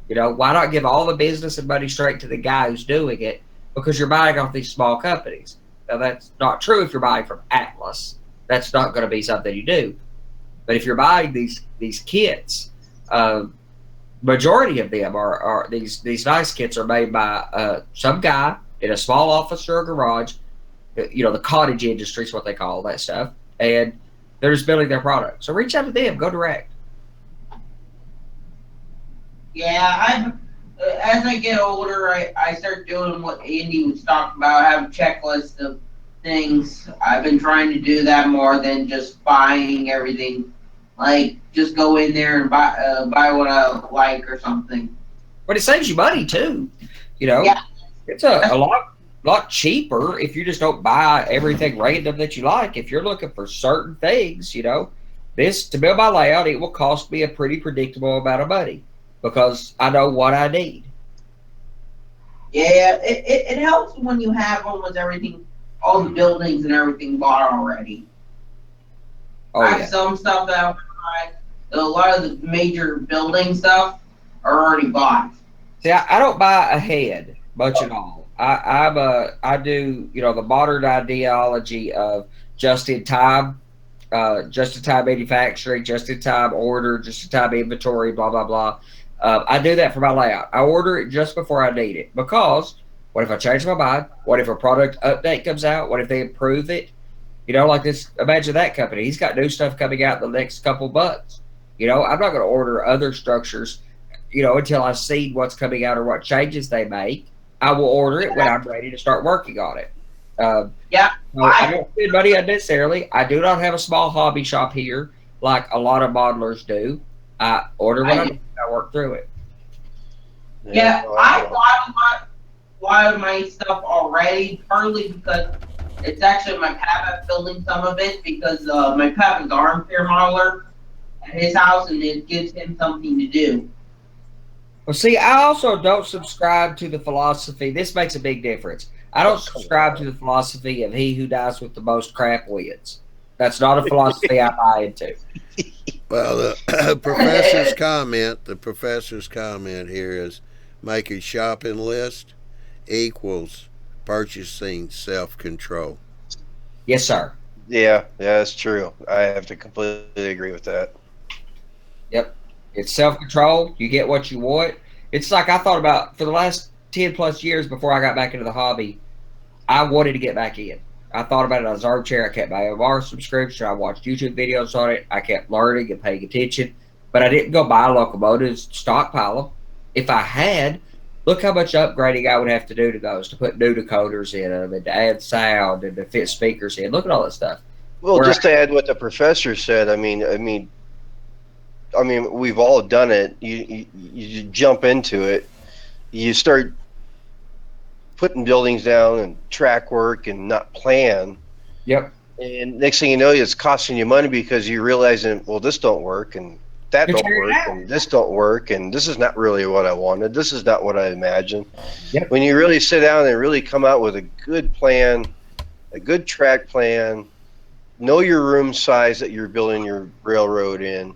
You know, why not give all the business and money straight to the guy who's doing it? Because you're buying off these small companies. Now, that's not true if you're buying from Atlas. That's not going to be something you do. But if you're buying these kits, majority of them are these nice kits are made by some guy in a small office or a garage. You know, the cottage industry is what they call that stuff, and they're just building their product. So reach out to them. Go direct. Yeah, as I get older, I start doing what Andy was talking about. I have a checklist of things. I've been trying to do that more than just buying everything. Like, just go in there and buy what I like or something. But it saves you money too. You know, yeah. It's a lot cheaper if you just don't buy everything random that you like. If you're looking for certain things, you know, to build my layout, it will cost me a pretty predictable amount of money because I know what I need. Yeah, it helps when you have almost everything, all the buildings and everything bought already. Oh, I have some stuff that I want to buy. A lot of the major building stuff are already bought. See, I don't buy ahead much at all. I do, you know, the modern ideology of just-in-time manufacturing, just-in-time order, just-in-time inventory, blah, blah, blah. I do that for my layout. I order it just before I need it because what if I change my mind? What if a product update comes out? What if they improve it? You know, like this, imagine that company. He's got new stuff coming out in the next couple months. You know, I'm not going to order other structures, you know, until I've seen what's coming out or what changes they make. I will order it when I'm ready to start working on it. Yeah. I don't spend money unnecessarily. I do not have a small hobby shop here like a lot of modelers do. I order what I need. I work through it. Yeah, I bought a lot of my stuff already, partly because it's actually my pap building some of it because my pap is an armchair modeler at his house, and it gives him something to do. Well, see, I also don't subscribe to the philosophy. This makes a big difference. I don't subscribe to the philosophy of he who dies with the most crap wins. That's not a philosophy I buy into. Well, the professor's comment here is make a shopping list equals purchasing self-control. Yes, sir. Yeah, that's true. I have to completely agree with that. Yep. It's self-control. You get what you want. It's like I thought about for the last 10 plus years before I got back into the hobby, I wanted to get back in. I thought about it as armchair. I kept my MR subscription. I watched YouTube videos on it. I kept learning and paying attention. But I didn't go buy locomotives, stockpile them. If I had, look how much upgrading I would have to do to those, to put new decoders in them and to add sound and to fit speakers in. Look at all that stuff. Well, just to add what the professor said, I mean, we've all done it. You jump into it. You start putting buildings down and track work and not plan. Yep. And next thing you know, it's costing you money because you're realizing, well, this don't work and that don't work and this don't work and this is not really what I wanted. This is not what I imagined. Yep. When you really sit down and really come out with a good plan, a good track plan, know your room size that you're building your railroad in,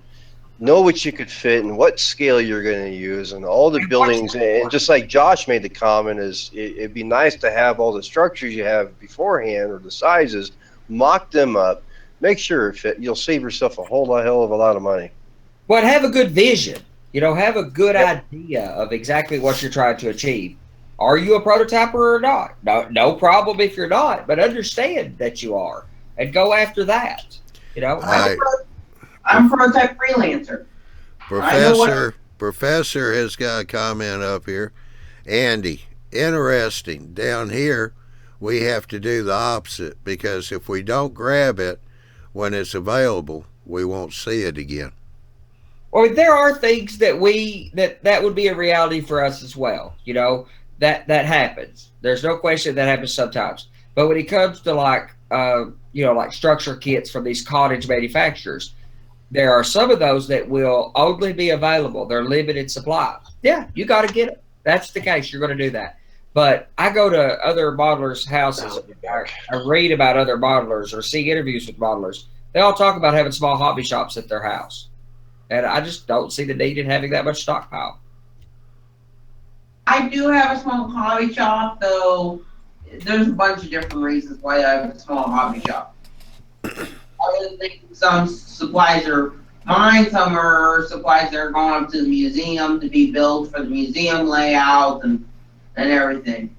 know what you could fit and what scale you're going to use and all the buildings. And just like Josh made the comment, is it'd be nice to have all the structures you have beforehand or the sizes, mock them up, make sure it fit. You'll save yourself a hell of a lot of money. But have a good vision. Have a good idea of exactly what you're trying to achieve. Are you a prototyper or not? No problem if you're not, but understand that you are and go after that. I'm a prototype freelancer. Professor has got a comment up here. Andy, interesting. Down here, we have to do the opposite because if we don't grab it when it's available, we won't see it again. Well, there are things that that would be a reality for us as well. That happens. There's no question that happens sometimes. But when it comes to like structure kits from these cottage manufacturers, there are some of those that will only be available. They're limited supply. Yeah, you got to get it. That's the case. You're going to do that. But I go to other modelers' houses. I read about other modelers or see interviews with modelers. They all talk about having small hobby shops at their house. And I just don't see the need in having that much stockpile. I do have a small hobby shop, though. There's a bunch of different reasons why I have a small hobby shop. I think some supplies are mine, some are supplies that are going up to the museum to be built for the museum layout and everything.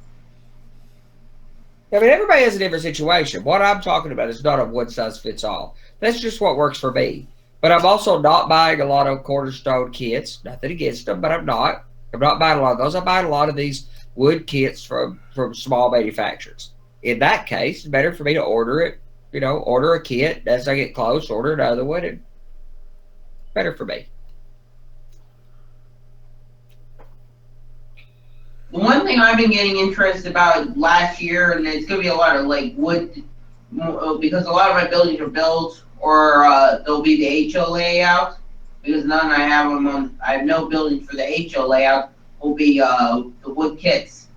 I mean, everybody has a different situation. What I'm talking about is not a one size fits all. That's just what works for me. But I'm also not buying a lot of cornerstone kits. Nothing against them, but I'm not. I'm not buying a lot of those. I'm buying a lot of these wood kits from small manufacturers. In that case, it's better for me to order it. Order a kit as I get close, order another one, and better for me. The one thing I've been getting interested about last year, and it's going to be a lot of like wood, because a lot of my buildings are built, or there'll be the HO layout, because none I have them on. I have no buildings for the HO layout. Will be the wood kits,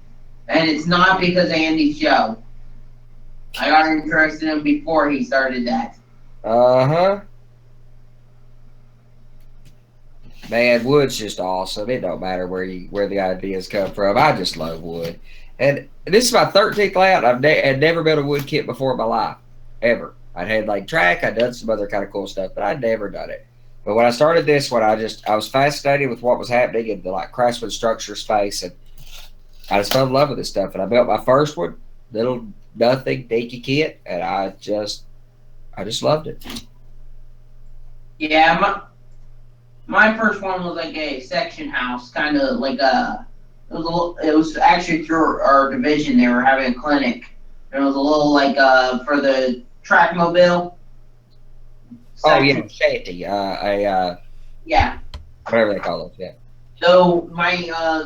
and it's not because of Andy's show. I got interested in him before he started that. Man, wood's just awesome. It don't matter where the ideas come from. I just love wood. And this is my 13th layout. I've never built a wood kit before in my life, ever. I'd had like track. I'd done some other kind of cool stuff, but I'd never done it. But when I started this one, I was fascinated with what was happening in the like craftsman structure space, and I just fell in love with this stuff. And I built my first one, little nothing dinky kit, and I just loved it. Yeah, my first one was like a section house, kind of like it was actually through our division. They were having a clinic. And it was a little like for the track mobile. Oh yeah, shanty. Yeah. Whatever they call it. Yeah. So my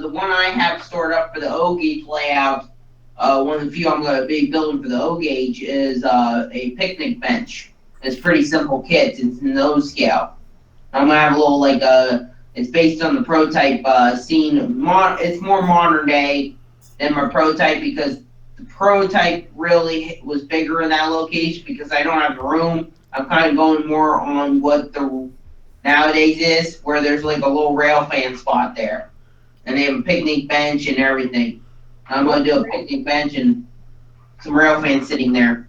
the one I have stored up for the O gauge layout, one of the few I'm going to be building for the O gauge is a picnic bench. It's pretty simple kit. It's in nose scale. I'm gonna have a little like it's based on the prototype scene. It's more modern day than my prototype because the prototype really was bigger in that location because I don't have the room. I'm kind of going more on what the nowadays is, where there's like a little rail fan spot there, and they have a picnic bench and everything. I'm going to do a picnic bench and some rail fans sitting there.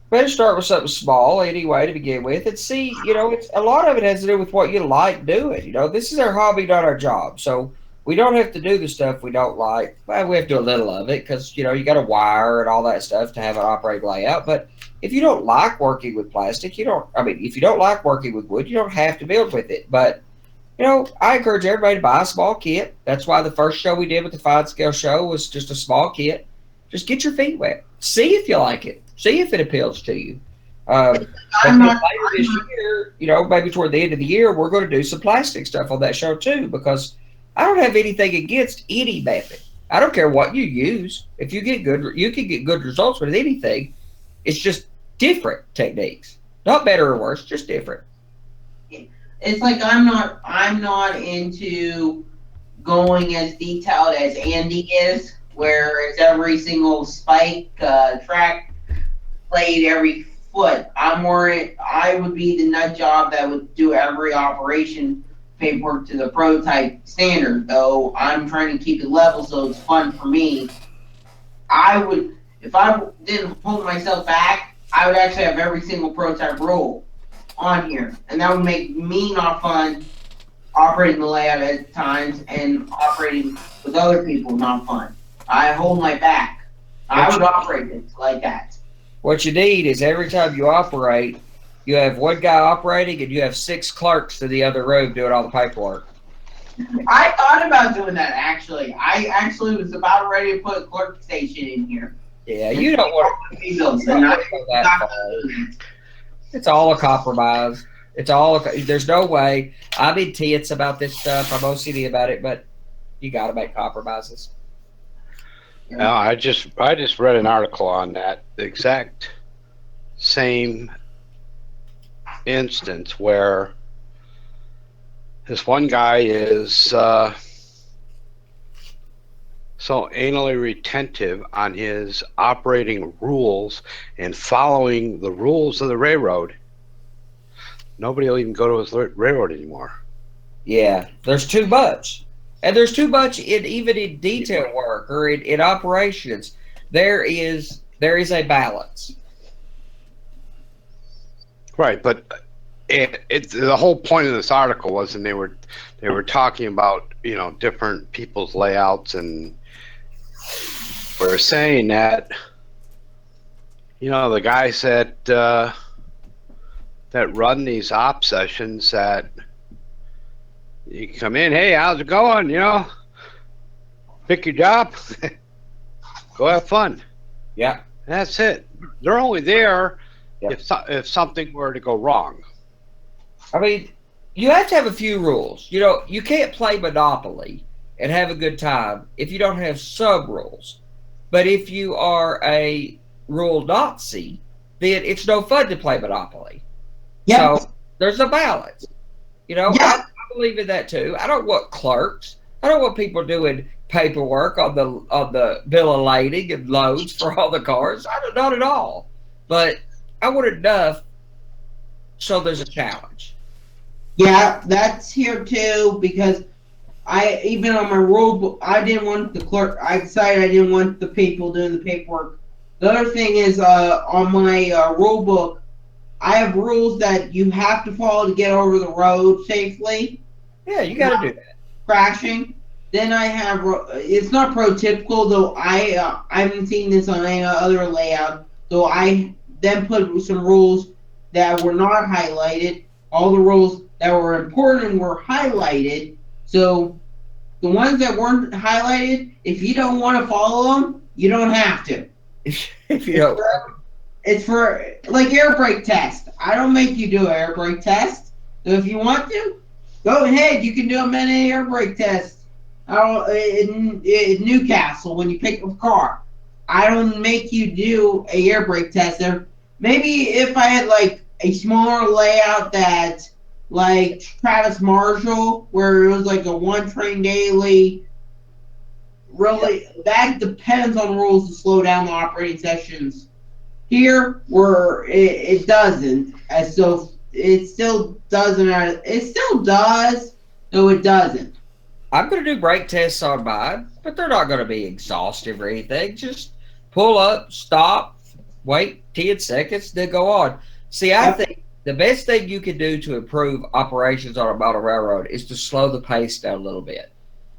Better start with something small anyway to begin with, and see. It's a lot of it has to do with what you like doing. This is our hobby, not our job. So We don't have to do the stuff we don't like. Well, we have to do a little of it because, you got to wire and all that stuff to have an operating layout. But if you don't like working with plastic, if you don't like working with wood, you don't have to build with it. But, I encourage everybody to buy a small kit. That's why the first show we did with the Fine Scale Show was just a small kit. Just get your feet wet. See if you like it. See if it appeals to you. Later this year, maybe toward the end of the year, we're going to do some plastic stuff on that show too, because I don't have anything against any method. I don't care what you use. If you get good, you can get good results with anything. It's just different techniques, not better or worse, just different. It's like I'm not into going as detailed as Andy is, where it's every single spike, track, plate, every foot. I would be the nut job that would do every operation paperwork to the prototype standard, though I'm trying to keep it level so it's fun for me. If I didn't hold myself back, I would actually have every single prototype rule on here, and that would make me not fun operating the layout at times, and operating with other people not fun. I hold my back. I would operate it like that. What you need is every time you operate, you have one guy operating and you have 6 clerks to the other room doing all the paperwork. I thought about doing that, actually. I actually was about ready to put a clerk station in here. Yeah, you don't want to go that far. It's all a compromise. There's no way. I'm intense about this stuff. I'm OCD about it, but you got to make compromises. No, I just read an article on that exact same instance where this one guy is so anally retentive on his operating rules and following the rules of the railroad, nobody will even go to his railroad anymore. Yeah, there's too much. And there's too much even in detail work or in operations. There is a balance. Right, but it's the whole point of this article was, and they were talking about different people's layouts, and we're saying that the guys that run these op sessions, that you can come in, hey, how's it going? Pick your job, go have fun. Yeah, that's it. They're only there if something were to go wrong. I mean, you have to have a few rules. You can't play Monopoly and have a good time if you don't have sub rules. But if you are a rule Nazi, then it's no fun to play Monopoly. Yep. So there's a balance. I believe in that too. I don't want clerks. I don't want people doing paperwork on the bill of lading and loads for all the cars. Not at all. But I want enough so there's a challenge. Yeah, that's here too, because even on my rule book, I didn't want the clerk. I decided I didn't want the people doing the paperwork. The other thing is, on my rule book, I have rules that you have to follow to get over the road safely. Yeah, you got to do that. Crashing. Then I have, it's not prototypical, though I haven't seen this on any other layout, though I then put some rules that were not highlighted. All the rules that were important were highlighted. So the ones that weren't highlighted, if you don't want to follow them, you don't have to. If you don't. It's for, like, air brake test. I don't make you do an air brake test. So if you want to, go ahead. You can do a mini air brake test in Newcastle when you pick up a car. I don't make you do a air brake test there. Maybe if I had, like, a smaller layout that, like, Travis Marshall, where it was like a one train daily, really, that depends on rules to slow down the operating sessions. Here, where it doesn't, and so it still doesn't. It still does, though it doesn't. I'm going to do brake tests on mine, but they're not going to be exhaustive or anything. Just pull up, stop, wait 10 seconds, then go on. See, I think the best thing you can do to improve operations on a model railroad is to slow the pace down a little bit.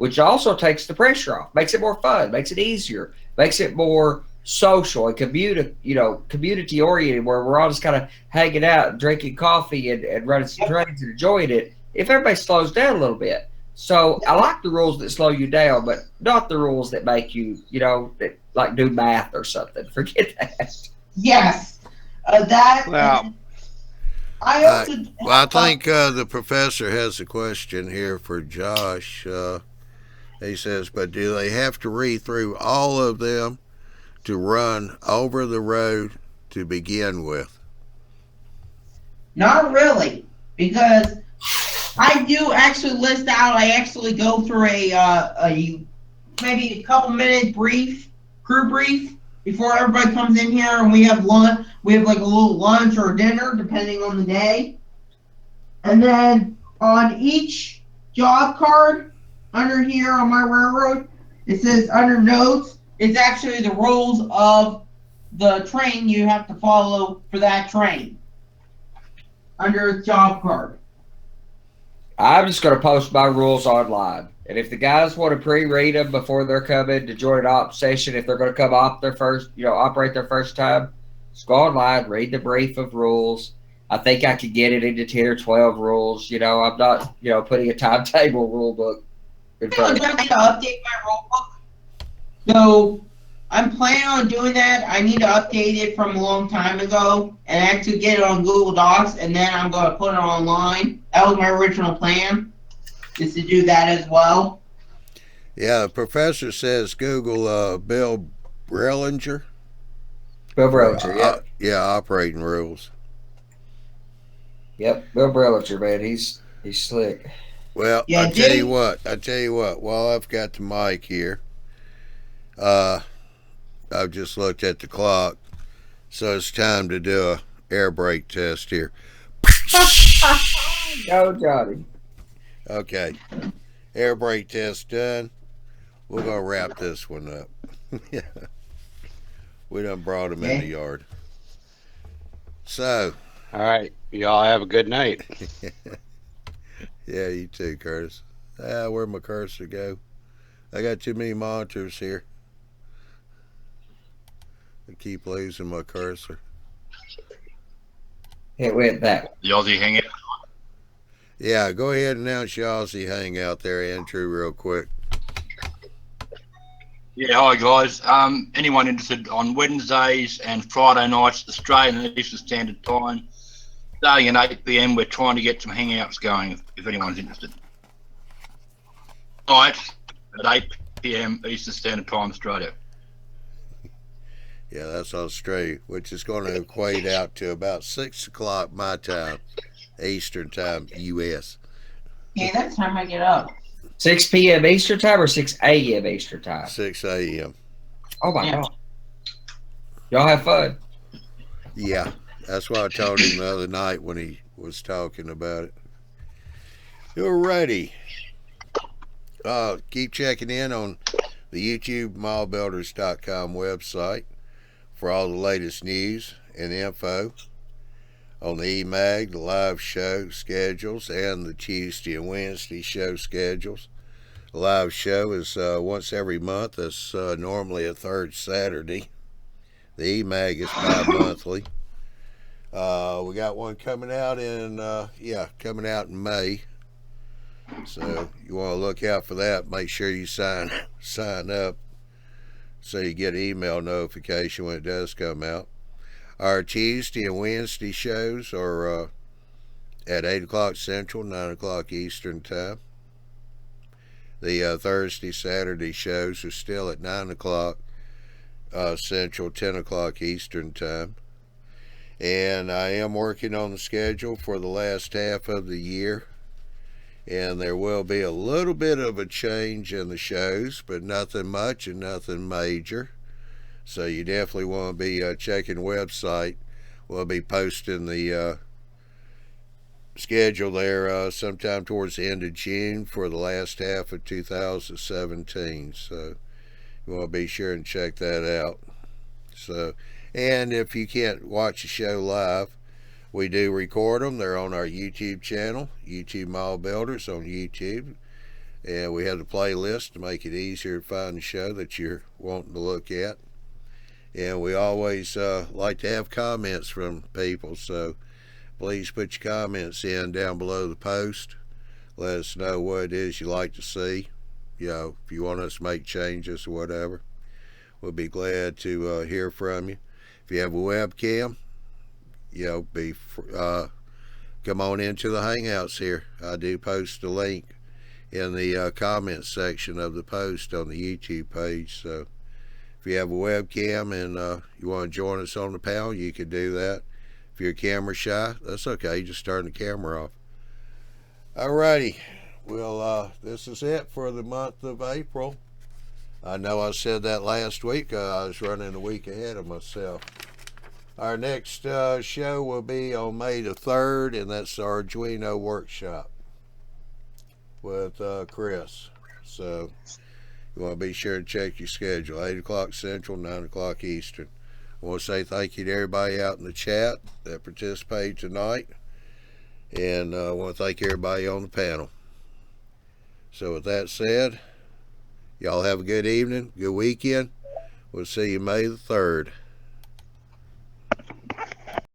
which also takes the pressure off, makes it more fun, makes it easier, makes it more social and community oriented, where we're all just kind of hanging out, drinking coffee, and running some trains and enjoying it. If everybody slows down a little bit. So I like the rules that slow you down, but not the rules that make you, that like do math or something. Forget that. Yes. That. Well, I also. Well, I think the professor has a question here for Josh. He says, but do they have to read through all of them to run over the road to begin with? Not really, because I do actually list out. I actually go through a maybe a couple minute crew brief before everybody comes in here, and we have lunch. We have like a little lunch or dinner depending on the day, and then on each job card under here on my railroad, it says under notes. It's actually the rules of the train you have to follow for that train under the job card. I'm just going to post my rules online. And if the guys want to pre-read them before they're coming to join an op session, if they're going to come off their first, operate their first time, just go online, read the brief of rules. I think I could get it into 10 or 12 rules. I'm not, putting a timetable rule book in front of me. I need to update my rule book. So I'm planning on doing that. I need to update it from a long time ago and actually get it on Google Docs, and then I'm going to put it online. That was my original plan, is to do that as well. Yeah, the professor says Google Bill Brillinger. Bill Brillinger, yeah. Yeah, operating rules. Yep, Bill Brillinger, man. He's slick. Well, Yeah, I tell you what, while I've got the mic here, I've just looked at the clock, so it's time to do a air brake test here. Go, Johnny. Okay, air brake test done. We're gonna wrap this one up. We done brought him in the yard. So, all right, y'all have a good night. Yeah, you too, Curtis. Where'd my cursor go? I got too many monitors here. I keep losing my cursor. It went that. The Aussie Hangout. Yeah, go ahead and announce your Aussie Hangout there, Andrew, real quick. Yeah, hi guys. Anyone interested on Wednesdays and Friday nights, Australian and Eastern Standard Time, starting at 8 p.m. We're trying to get some hangouts going if anyone's interested. Nights at 8 p.m. Eastern Standard Time, Australia. Yeah, that's Australia, which is going to equate out to about 6 o'clock my time, Eastern Time, U.S. Okay, that's time I get up. 6 p.m. Eastern Time or 6 a.m. Eastern Time? 6 a.m. Oh, my God. Y'all have fun. Yeah, that's what I told him the other night when he was talking about it. You're ready. Keep checking in on the YouTube modelbuilders.com website for all the latest news and info on the eMag, the live show schedules, and the Tuesday and Wednesday show schedules. The live show is once every month. That's normally a third Saturday. The eMag is bi-monthly. We got one coming out in May. So you want to look out for that. Make sure you sign up so you get an email notification when it does come out. Our Tuesday and Wednesday shows are at 8 o'clock Central, 9 o'clock Eastern Time. The Thursday, Saturday shows are still at 9 o'clock Central, 10 o'clock Eastern Time. And I am working on the schedule for the last half of the year. And there will be a little bit of a change in the shows, but nothing much and nothing major. So you definitely want to be checking the website. We'll be posting the schedule there sometime towards the end of June for the last half of 2017. So you want to be sure and check that out. So, and if you can't watch the show live, we do record them. They're on our YouTube channel, YouTube Model Builders on YouTube. And we have the playlist to make it easier to find the show that you're wanting to look at. And we always like to have comments from people, so please put your comments in down below the post. Let us know what it is you like to see. If you want us to make changes or whatever, we'll be glad to hear from you. If you have a webcam, come on into the Hangouts here. I do post a link in the comments section of the post on the YouTube page. So if you have a webcam and you want to join us on the panel, you can do that. If you're camera shy, that's okay. Just turn the camera off. Alrighty. Well, this is it for the month of April. I know I said that last week. I was running a week ahead of myself. Our next show will be on May the 3rd, and that's the Arduino workshop with Chris. So you want to be sure to check your schedule. 8 o'clock Central, 9 o'clock Eastern. I want to say thank you to everybody out in the chat that participated tonight. And I want to thank everybody on the panel. So with that said, y'all have a good evening, good weekend. We'll see you May the 3rd.